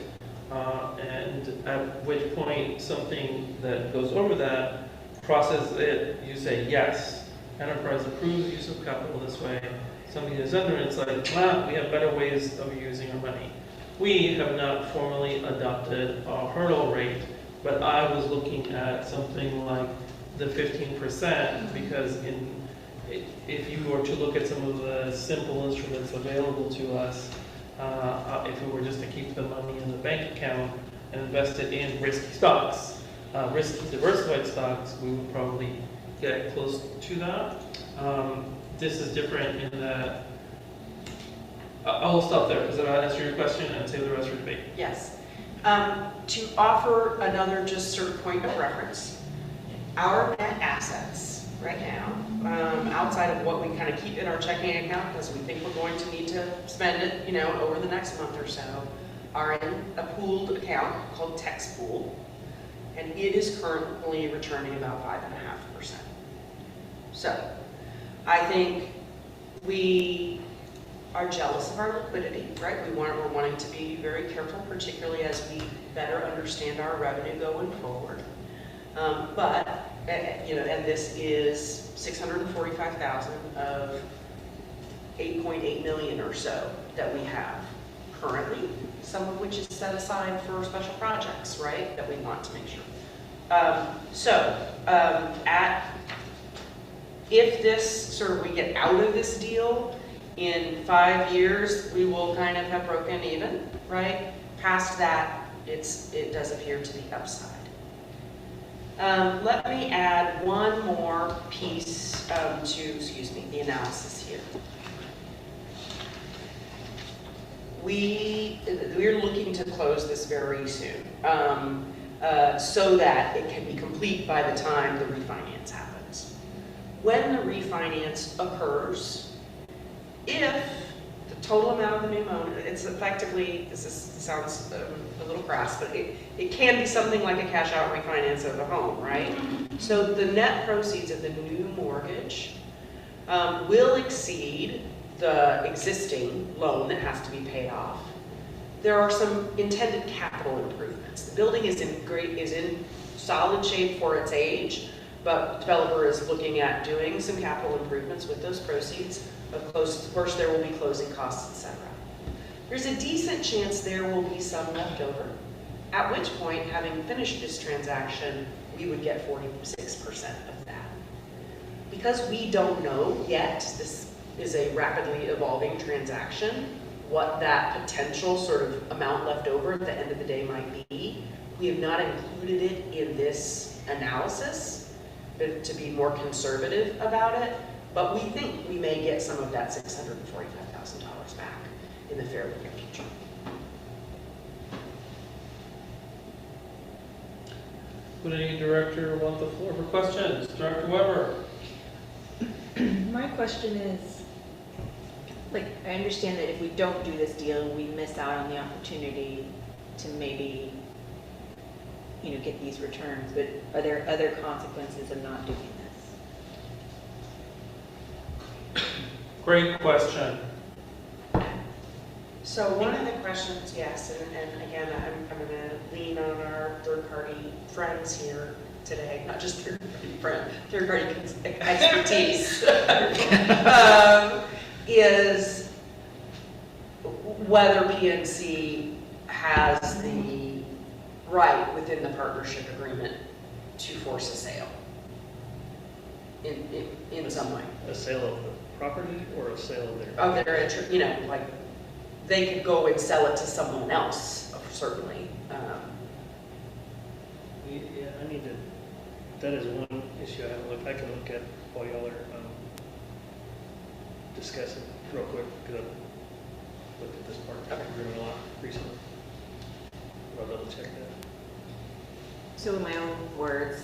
and at which point something that goes over that process it, you say yes, enterprise approves use of capital this way. Something that's under it, it's like, well, we have better ways of using our money. We have not formally adopted a hurdle rate, but I was looking at something like the 15%, because if you were to look at some of the simple instruments available to us, if we were just to keep the money in the bank account and invest it in risky stocks, risky diversified stocks, we would probably get close to that. This is different in that, I'll stop there because I'll answer your question and save the rest for debate.
Yes. To offer another just sort of point of reference, our net assets right now, outside of what we kind of keep in our checking account because we think we're going to need to spend it, over the next month or so, are in a pooled account called Tex Pool, and it is currently returning about 5.5%. So, I think we are jealous of our liquidity, right? We're wanting to be very careful, particularly as we better understand our revenue going forward. And this is $645,000 of 8.8 million or so that we have currently, some of which is set aside for special projects, right? That we want to make sure. If this we get out of this deal in 5 years, we will kind of have broken even, right? Past that, it does appear to be upside. Let me add one more piece to, the analysis here. We're looking to close this very soon, so that it can be complete by the time the refinance happens. When the refinance occurs, if the total amount of the new loan, it's effectively, sounds a little crass, but it can be something like a cash out refinance of the home, right? So the net proceeds of the new mortgage will exceed the existing loan that has to be paid off. There are some intended capital improvements. The building is in solid shape for its age, but the developer is looking at doing some capital improvements with those proceeds. Of course, there will be closing costs, etc. There's a decent chance there will be some left over, at which point, having finished this transaction, we would get 46% of that. Because we don't know yet, this is a rapidly evolving transaction, what that potential sort of amount left over at the end of the day might be. We have not included it in this analysis to be more conservative about it, but we think we may get some of that $645,000 back in the fairly near future.
Would any director want the floor for questions? Director Weber?
My question is, like, I understand that if we don't do this deal, we miss out on the opportunity to maybe, get these returns, but are there other consequences of not doing this?
Great question.
So one of the questions, yes, and again, I'm going to lean on our third-party friends here today, not just third-party expertise, is whether PNC has the right within the partnership agreement to force a sale in some way.
A sale of the property or a sale of their?
Of their interest, like they could go and sell it to someone else, certainly.
Yeah, I need to, that is one issue I can look at while y'all are discussing real quick, because I've looked at this part of the agreement a lot recently. I'll double check that.
So in my own words,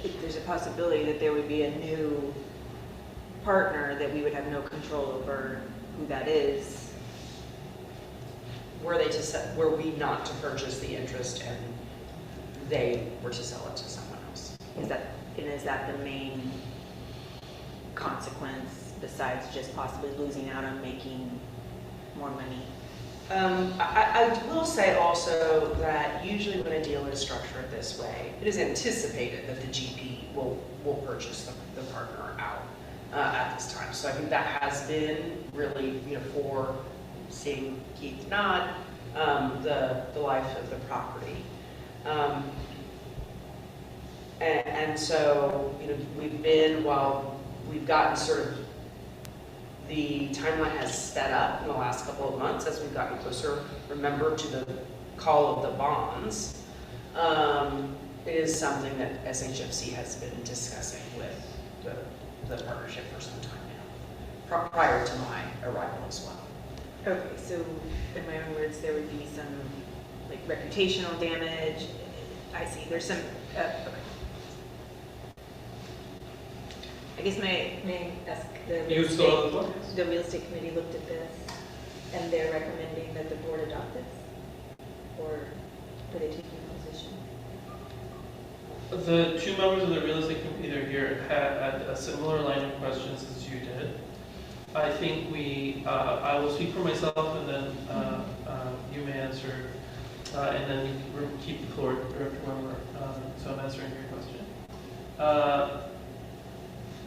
if there's a possibility that there would be a new partner that we would have no control over who that is.
Were we not to purchase the interest and they were to sell it to someone else?
Is that the main consequence besides just possibly losing out on making more money?
I will say also that usually when a deal is structured this way, it is anticipated that the GP will purchase the partner out at this time. So I think that has been really, for seeing Keith nod, the life of the property. And so, while we've gotten sort of, the timeline has sped up in the last couple of months as we've gotten closer, remember, to the call of the bonds. It is something that SHFC has been discussing with the partnership for some time now, prior to my arrival as well.
Okay, so in my own words, there would be some like reputational damage. I see. There's some. Okay. I guess may ask the real estate committee looked at this, and they're recommending that the board adopt this, or are they taking a position?
The two members of the real estate committee that are here had a similar line of questions as you did. I think I will speak for myself, and then you may answer, and then you can keep the floor, Director Weber, so I'm answering your question.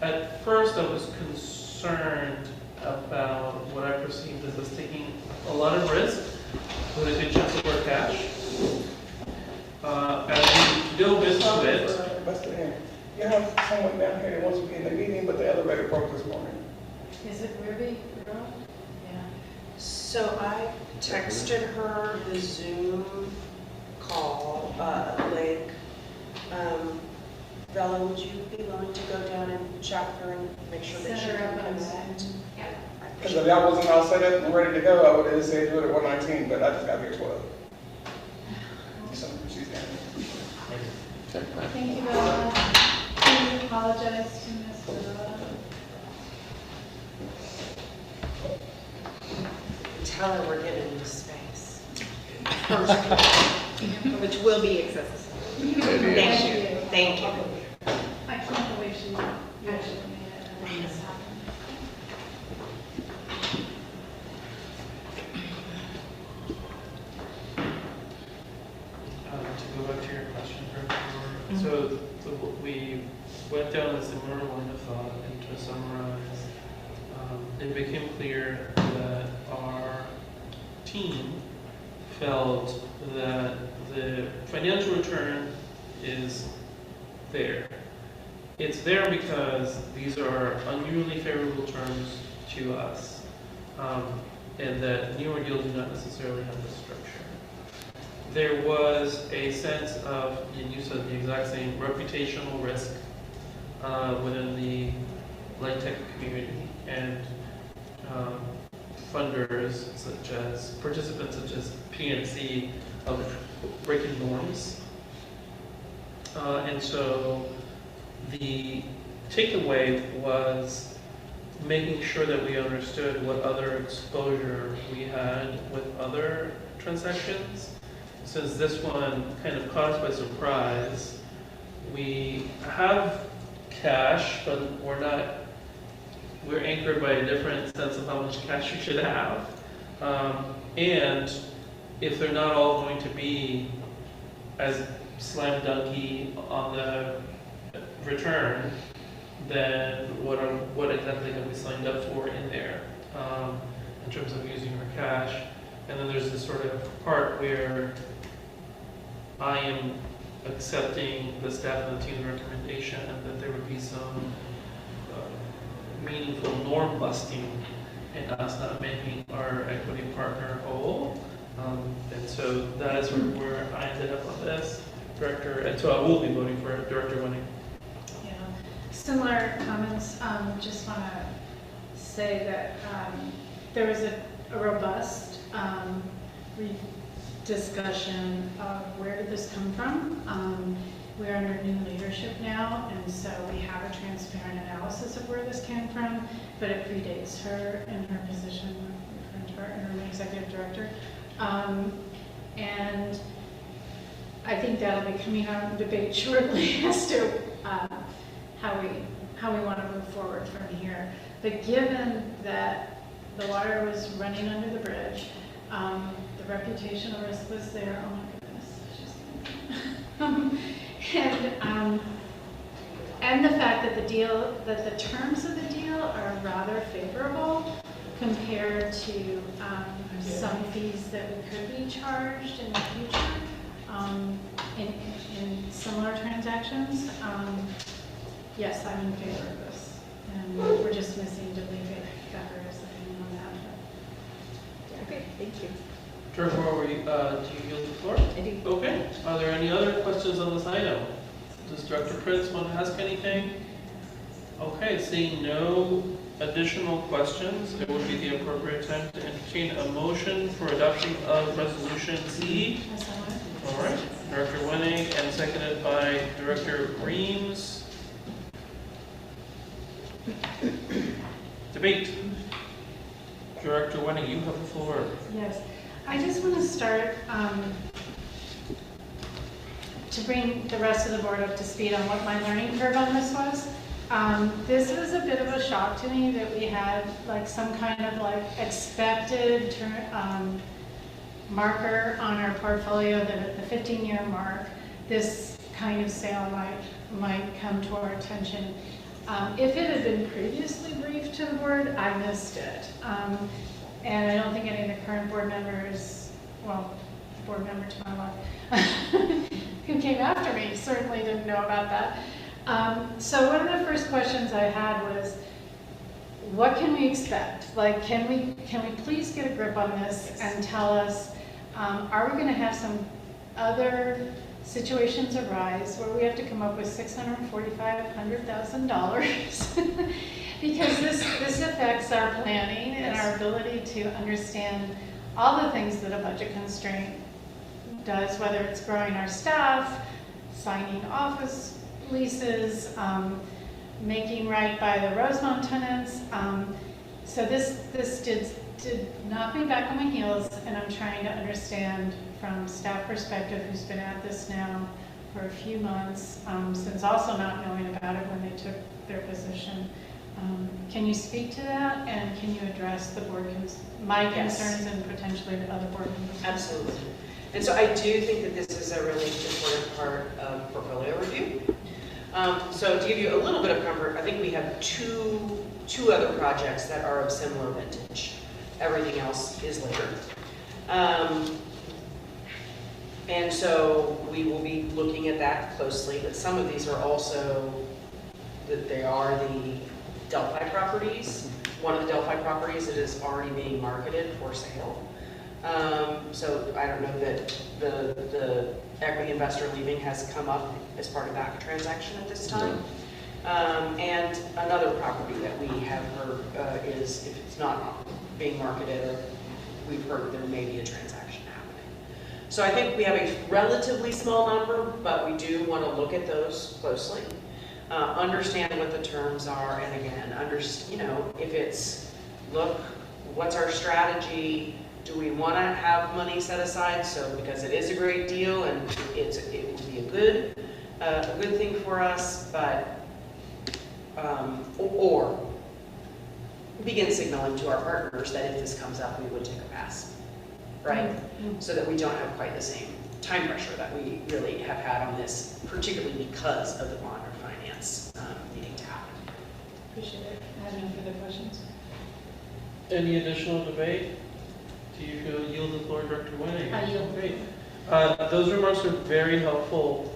At first, I was concerned about what I perceived as us taking a lot of risk with a good chunk of our cash. As we delve into it,
you have someone down here that wants to be in the meeting, but the elevator broke this morning.
Is it Ruby? Yeah.
So I texted her the Zoom call link. Bella, would you be willing to go down and chat with her and make sure that she can connect?
Yeah.
Because if y'all wasn't all set up and ready to go, I would have said do it at 119, but I just got here at 12. So she's down here.
Thank you, Bella. Please apologize to Ms. Bella.
Tell her we're giving you space.
Which will be accessible. Thank you. Thank you.
I can't believe she actually made it and made this happen.
to go back to your question, so we went down a similar line of thought, and to summarize, it became clear that our team felt that the financial return is there. It's there because these are unusually favorable terms to us, and that newer deals do not necessarily have this structure. There was a sense of, and you said the exact same, reputational risk within the light tech community, and funders such as, participants such as PNC, of breaking norms. And so the takeaway was making sure that we understood what other exposure we had with other transactions. Since this one kind of caught us by surprise, we have cash, but we're anchored by a different sense of how much cash we should have. And if they're not all going to be as slam dunky on the return, then what exactly have we signed up for in there in terms of using our cash? And then there's this sort of part where I am accepting the staff and the team's recommendation that there would be some meaningful norm busting and us not making our equity partner whole. And so that is where I ended up on this, Director, and so I will be voting for Director Winning.
Yeah, similar comments. Just want to say that there was a robust discussion of where did this come from. We're under new leadership now, and so we have a transparent analysis of where this came from, but it predates her in her position, referring to her interim executive director. And I think that'll be coming out in debate shortly as to how we want to move forward from here. But given that the water was running under the bridge, the reputational risk was there. Oh my goodness. And the fact that the terms of the deal are rather favorable compared to some fees that we could be charged in the future in similar transactions. Yes, I'm in favor of this, and we're just missing Debbie Becker's opinion on that.
Okay, thank you.
Director, do you yield the floor?
I do.
Okay. Are there any other questions on this item? Does Director Prince want to ask anything? Okay, seeing no additional questions, it would be the appropriate time to entertain a motion for adoption of Resolution C. All right, Director Winning, and seconded by Director Reams. Debate. Director Winning, you have the floor.
Yes, I just want to start to bring the rest of the board up to speed on what my learning curve on this was. This was a bit of a shock to me that we had like some kind of like expected marker on our portfolio that at the 15-year mark, this kind of sale might come to our attention. If it had been previously briefed to the board, I missed it. And I don't think any of the current board members, well, the board member to my left, who came after me certainly didn't know about that. So one of the first questions I had was, what can we expect? Like, can we please get a grip on this and tell us, are we going to have some other situations arise where we have to come up with $645,000 because this affects our planning and our ability to understand all the things that a budget constraint does, whether it's growing our staff, signing office leases, making right by the Rosemont tenants. So this did knock me back on my heels, and I'm trying to understand from staff perspective, who's been at this now for a few months, since also not knowing about it when they took their position. Can you speak to that, and can you address the board my concerns and potentially the other board members?
Absolutely. And so I do think that this is a really important part of portfolio review. So to give you a little bit of comfort, I think we have two other projects that are of similar vintage. Everything else is later. And so we will be looking at that closely, but some of these are also, that they are the Delphi properties. One of the Delphi properties that is already being marketed for sale. So I don't know that the equity investor leaving has come up as part of that transaction at this time. And another property that we have heard is, if it's not being marketed, or we've heard there may be a transaction So I think we have a relatively small number, but we do want to look at those closely. Understand what the terms are, and again, if it's, look, what's our strategy? Do we want to have money set aside? So because it is a great deal and it would be a good thing for us, but or begin signaling to our partners that if this comes up, we would take a pass, right? So that we don't have quite the same time pressure that we really have had on this, particularly because of the bond refinance needing to happen.
Appreciate it. I have no further questions.
Any additional debate? Do you feel yield the floor, Director Winning?
I yield.
Great. Those remarks are very helpful,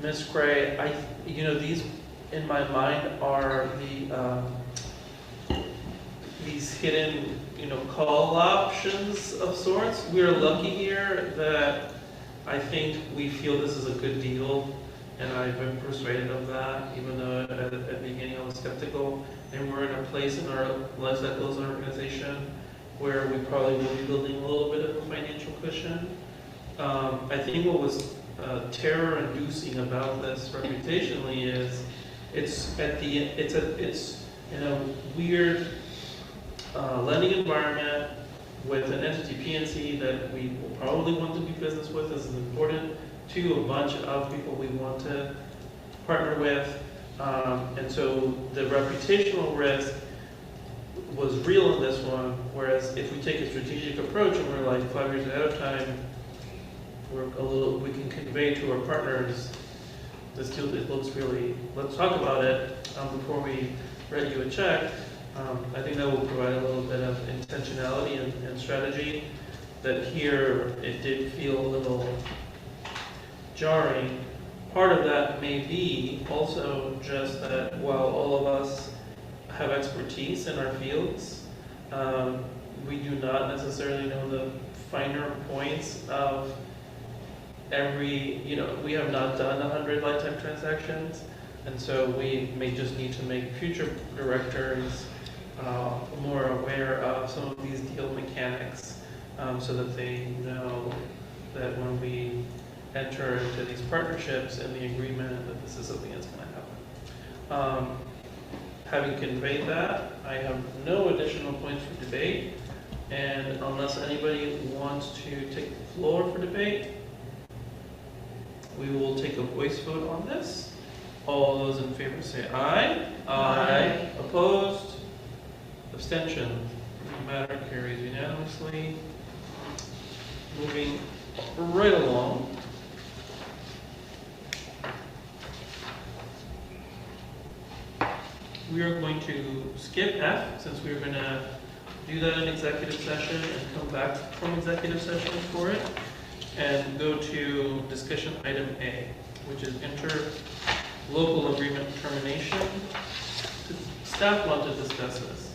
Ms. Gray. These in my mind are these hidden, call options of sorts. We are lucky here that I think we feel this is a good deal, and I've been persuaded of that, even though at the beginning I was skeptical. And we're in a place in our life cycle as an organization where we probably will be building a little bit of a financial cushion. I think what was terror-inducing about this reputationally is it's in a weird lending environment with an entity PNC that we will probably want to do business with. This is important to a bunch of people we want to partner with. And so the reputational risk was real in this one, whereas if we take a strategic approach and we're like 5 years ahead of time, we can convey to our partners, this deal, it looks really, let's talk about it before we write you a check. I think that will provide a little bit of intentionality and strategy. That here, it did feel a little jarring. Part of that may be also just that while all of us have expertise in our fields, we do not necessarily know the finer points of every, we have not done 100 lifetime transactions, and so we may just need to make future directors more aware of some of these deal mechanics, so that they know that when we enter into these partnerships and the agreement that this is something that's going to happen. Having conveyed that, I have no additional points for debate, and unless anybody wants to take the floor for debate, we will take a voice vote on this. All those in favor say aye. Aye. Opposed? Abstention? The matter carries unanimously. Moving right along. We are going to skip F, since we're going to do that in executive session and come back from executive session for it, and go to discussion item A, which is interlocal agreement termination. Staff want to discuss this.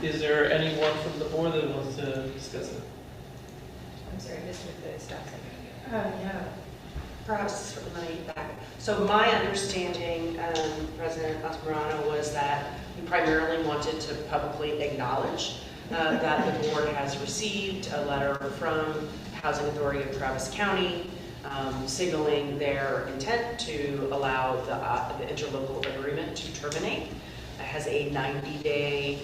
Is there anyone from the board that wants to discuss it?
I'm sorry, I missed what the staff said.
Yeah.
Perhaps let me back. So my understanding, President Asmarano, was that we primarily wanted to publicly acknowledge that the board has received a letter from Housing Authority of Travis County signaling their intent to allow the interlocal agreement to terminate. It has a 90-day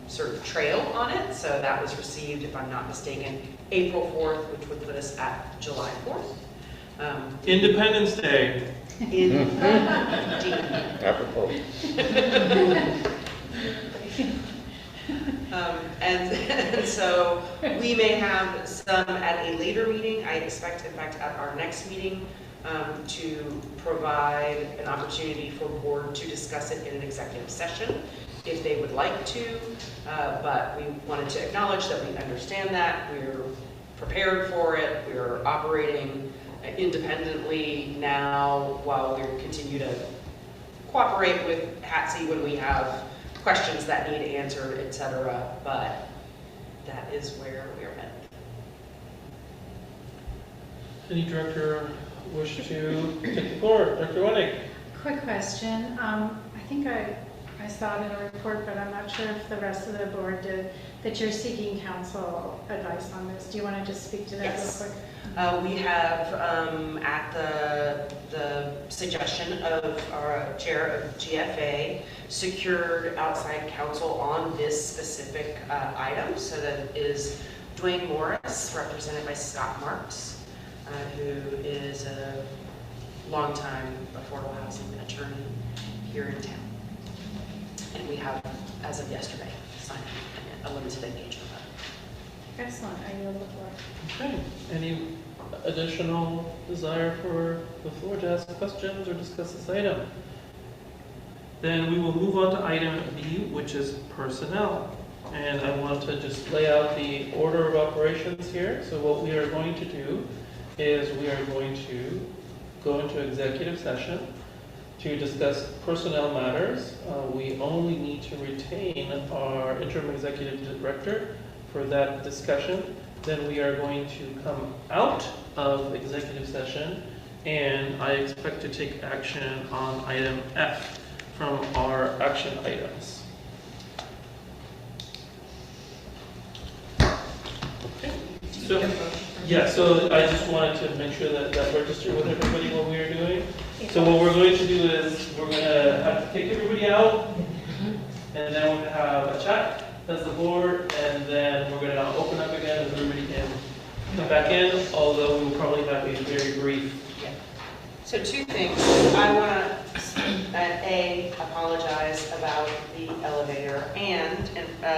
sort of trail on it, so that was received, if I'm not mistaken, April 4th, which would put us at July 4th.
Independence Day.
Indeed.
Apropos.
And so we may have some at a later meeting. I expect, in fact, at our next meeting, to provide an opportunity for the board to discuss it in an executive session if they would like to. But we wanted to acknowledge that we understand that. We're prepared for it. We're operating independently now while we continue to cooperate with HATC when we have questions that need answered, etc. But that is where we're at.
Any director wish to take the floor? Dr. Winnick.
Quick question. I think I I saw it in a report, but I'm not sure if the rest of the board did, that you're seeking council advice on this. Do you want to just speak to that
Yes.
real quick?
We have, at the suggestion of our chair of GFA, secured outside counsel on this specific item. So that is Dwayne Morris, represented by Scott Marks, who is a longtime affordable housing attorney here in town. And we have, as of yesterday, signed a limited engagement letter.
Excellent. I yield the floor.
Okay, any additional desire for the floor to ask questions or discuss this item? Then we will move on to item B, which is personnel. And I want to just lay out the order of operations here. So what we are going to do is we are going to go into executive session to discuss personnel matters. We only need to retain our interim executive director for that discussion. Then we are going to come out of executive session, and I expect to take action on item F from our action items. Okay. So I just wanted to make sure that that registered with everybody what we are doing. So what we're going to do is we're going to have to kick everybody out, and then we're going to have a chat as the board, and then we're going to open up again and everybody can come back in, although we will probably have a very brief.
So two things. I want to, apologize about the elevator, and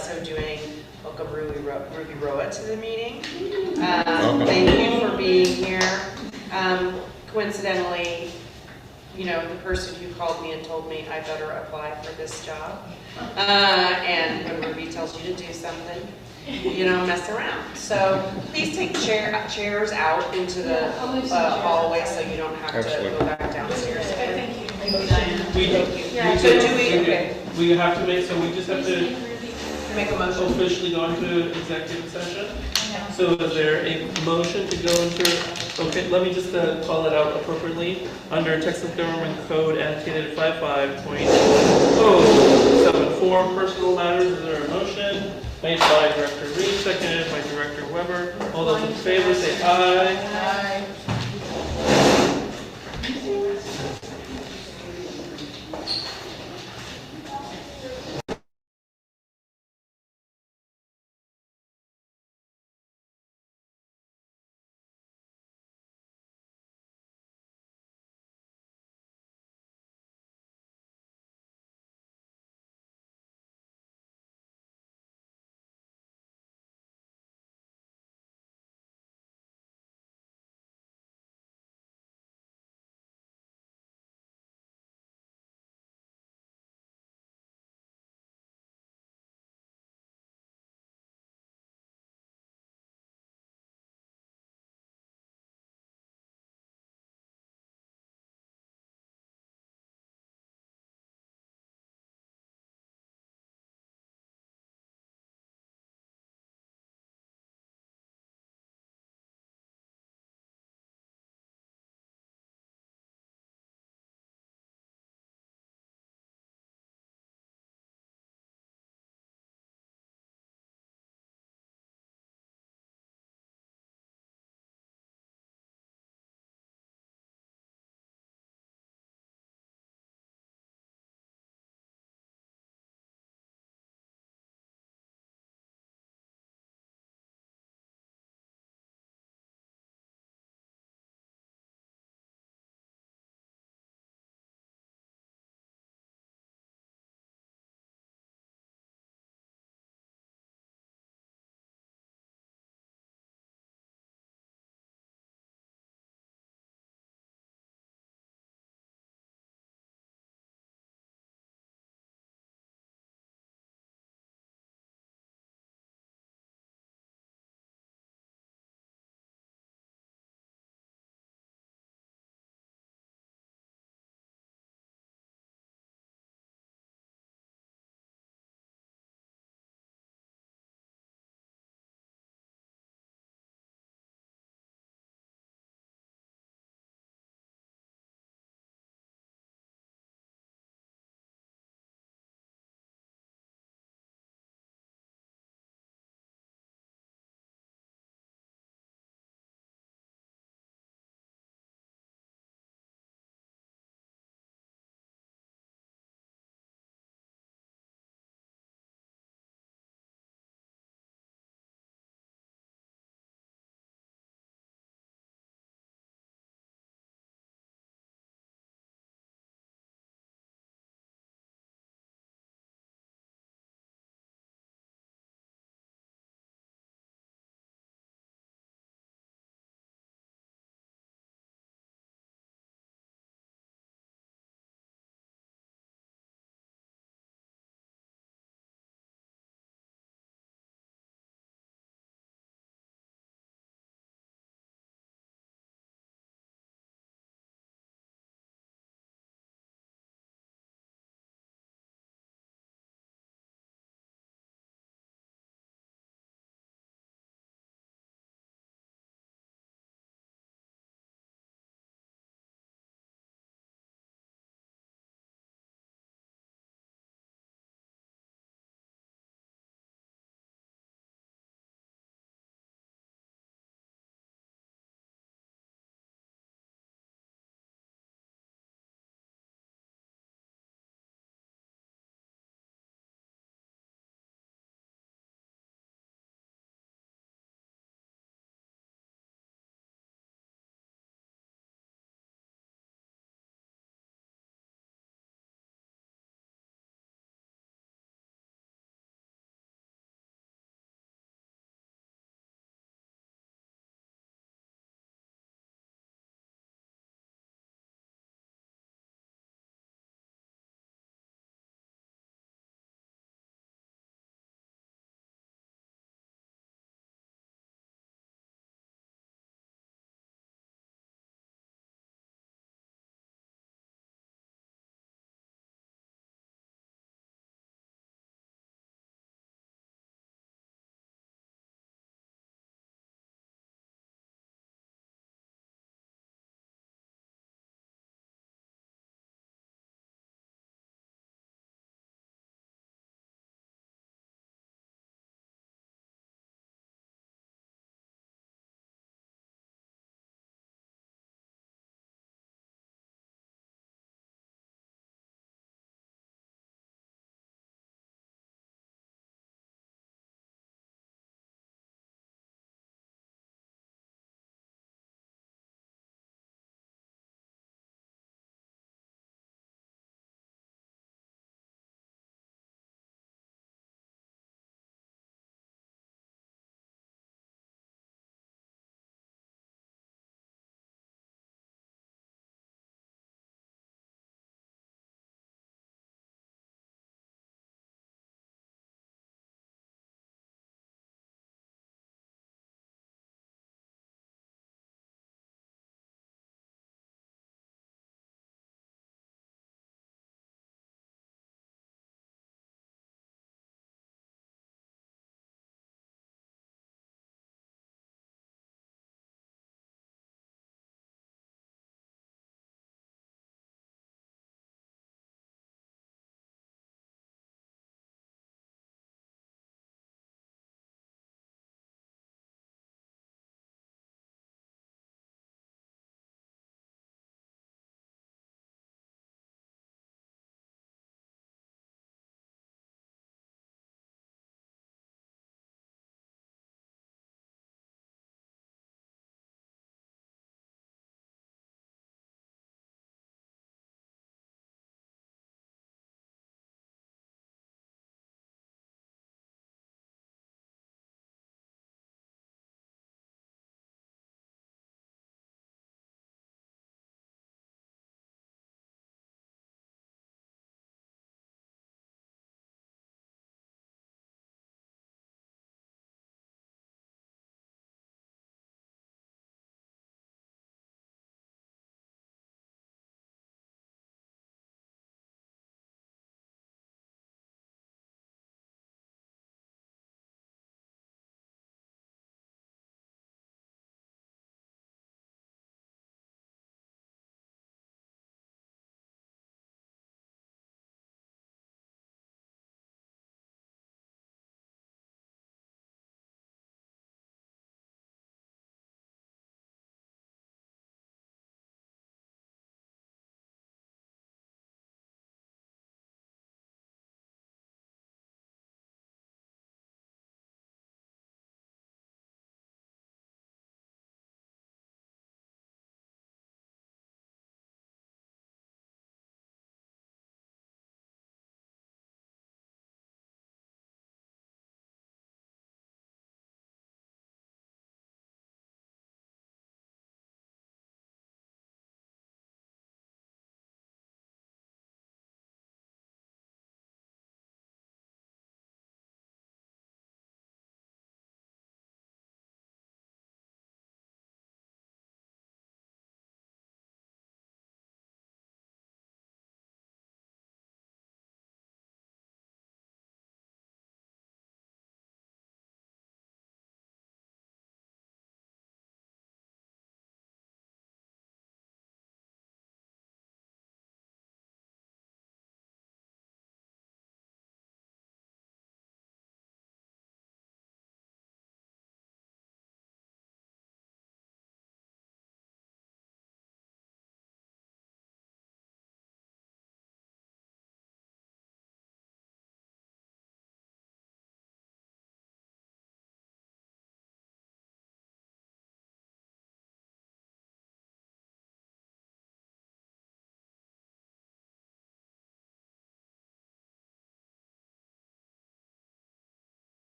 so doing, welcome Ruby Roa to the meeting. Thank you for being here. Coincidentally, you know, the person who called me and told me I better apply for this job. And when Ruby tells you to do something, you don't mess around. So please take chairs out into the hallway so you don't have to go back downstairs.
Thank you.
We have to make, so we just have to
Make a motion.
officially go into executive session. So is there a motion to go into, okay, let me just call it out appropriately. Under Texas Government Code annotated 55.074 personal matters, is there a motion? Made by Director Reed, seconded by Director Weber. All those in favor say aye.
Aye.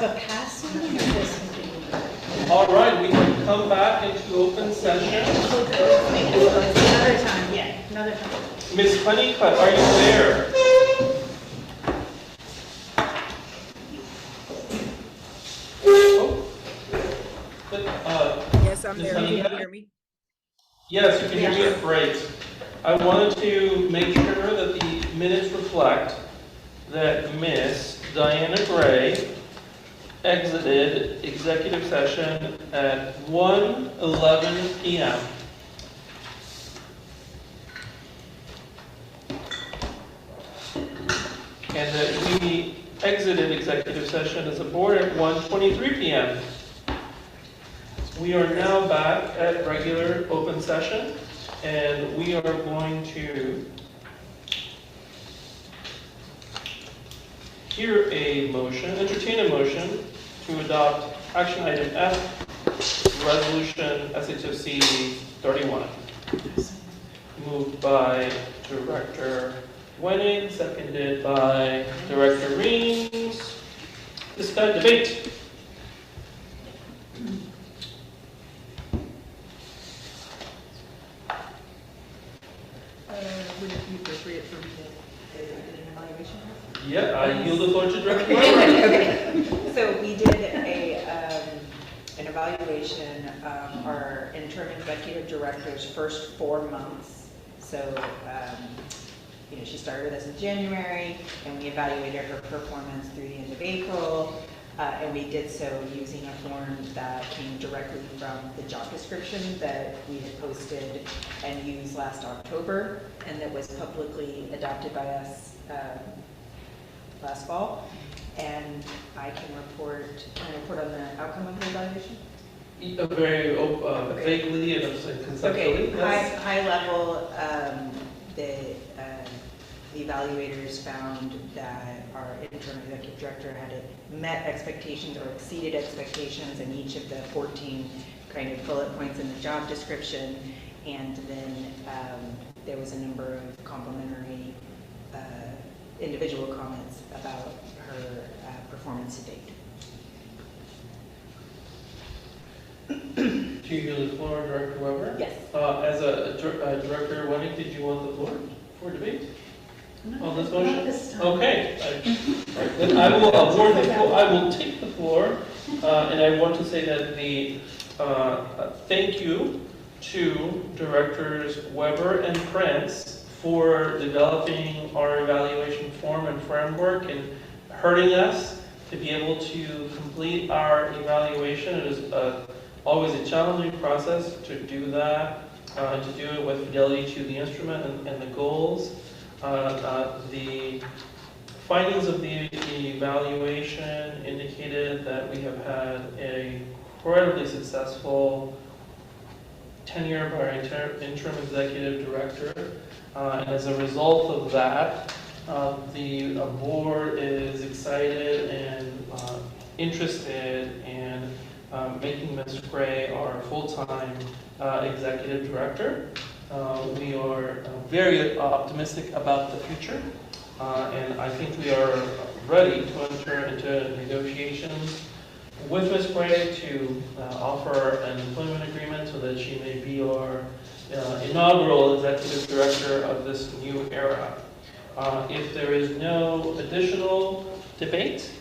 of a past meeting or this meeting?
All right, we can come back into open session.
Another time, yeah, another time.
Ms. Honeycutt, are you there? Oh.
Yes, I'm
Ms.
there. Can you
Honeycutt?
hear me?
Yes, you can hear me. Great. I wanted to make sure that the minutes reflect that Miss Diana Gray exited executive session at 1:11 p.m. And that we exited executive session as a board at 1:23 p.m. We are now back at regular open session, and we are going to hear a motion, entertain a motion to adopt action item F, resolution SHFC 31. Moved by Director Wenning, seconded by Director Reams. Debate.
Would it be appropriate for me to
Is it an evaluation?
Yeah, I yield the floor to Director
Okay.
Weber.
Okay. So we did an evaluation of our interim executive director's first 4 months. So, she started with us in January, and we evaluated her performance through the end of April. And we did so using a form that came directly from the job description that we had posted and used last October, and that was publicly adopted by us last fall. And I can report on the outcome of the evaluation.
Very vaguely and conceptually.
Okay,
Yes.
high level, the evaluators found that our interim executive director had met expectations or exceeded expectations in each of the 14 kind of bullet points in the job description. And then there was a number of complimentary individual comments about her performance to date.
Do you yield the floor, Director Weber?
Yes.
As a Director Wenning, did you want the floor for debate? On this motion?
Not this time.
Okay. Then I will award the floor. I will take the floor, and I want to say that the thank you to Directors Weber and Prince for developing our evaluation form and framework and hurting us to be able to complete our evaluation. It is always a challenging process to do that, to do it with fidelity to the instrument and the goals. The findings of the evaluation indicated that we have had an incredibly successful tenure of our interim executive director. And as a result of that, the board is excited and interested in making Ms. Gray our full-time executive director. We are very optimistic about the future, and I think we are ready to enter into negotiations with Ms. Gray to offer an employment agreement so that she may be our inaugural executive director of this new era. If there is no additional debate,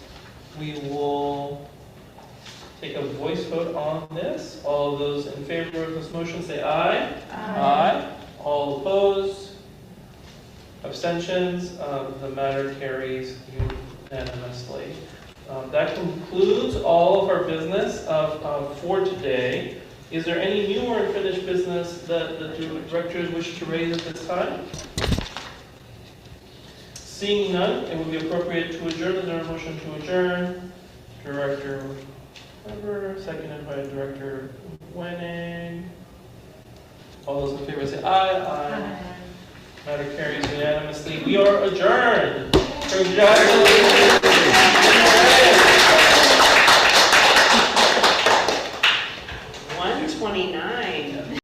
we will take a voice vote on this. All of those in favor of this motion say aye. Aye. All opposed? Abstentions? The matter carries unanimously. That concludes all of our business for today. Is there any new or unfinished business that the directors wish to raise at this time? Seeing none, it would be appropriate to adjourn. Is there a motion to adjourn? Director Weber, seconded by Director Wenning. All those in favor say aye. Aye. Matter carries unanimously. We are adjourned. Congratulations.
1:29.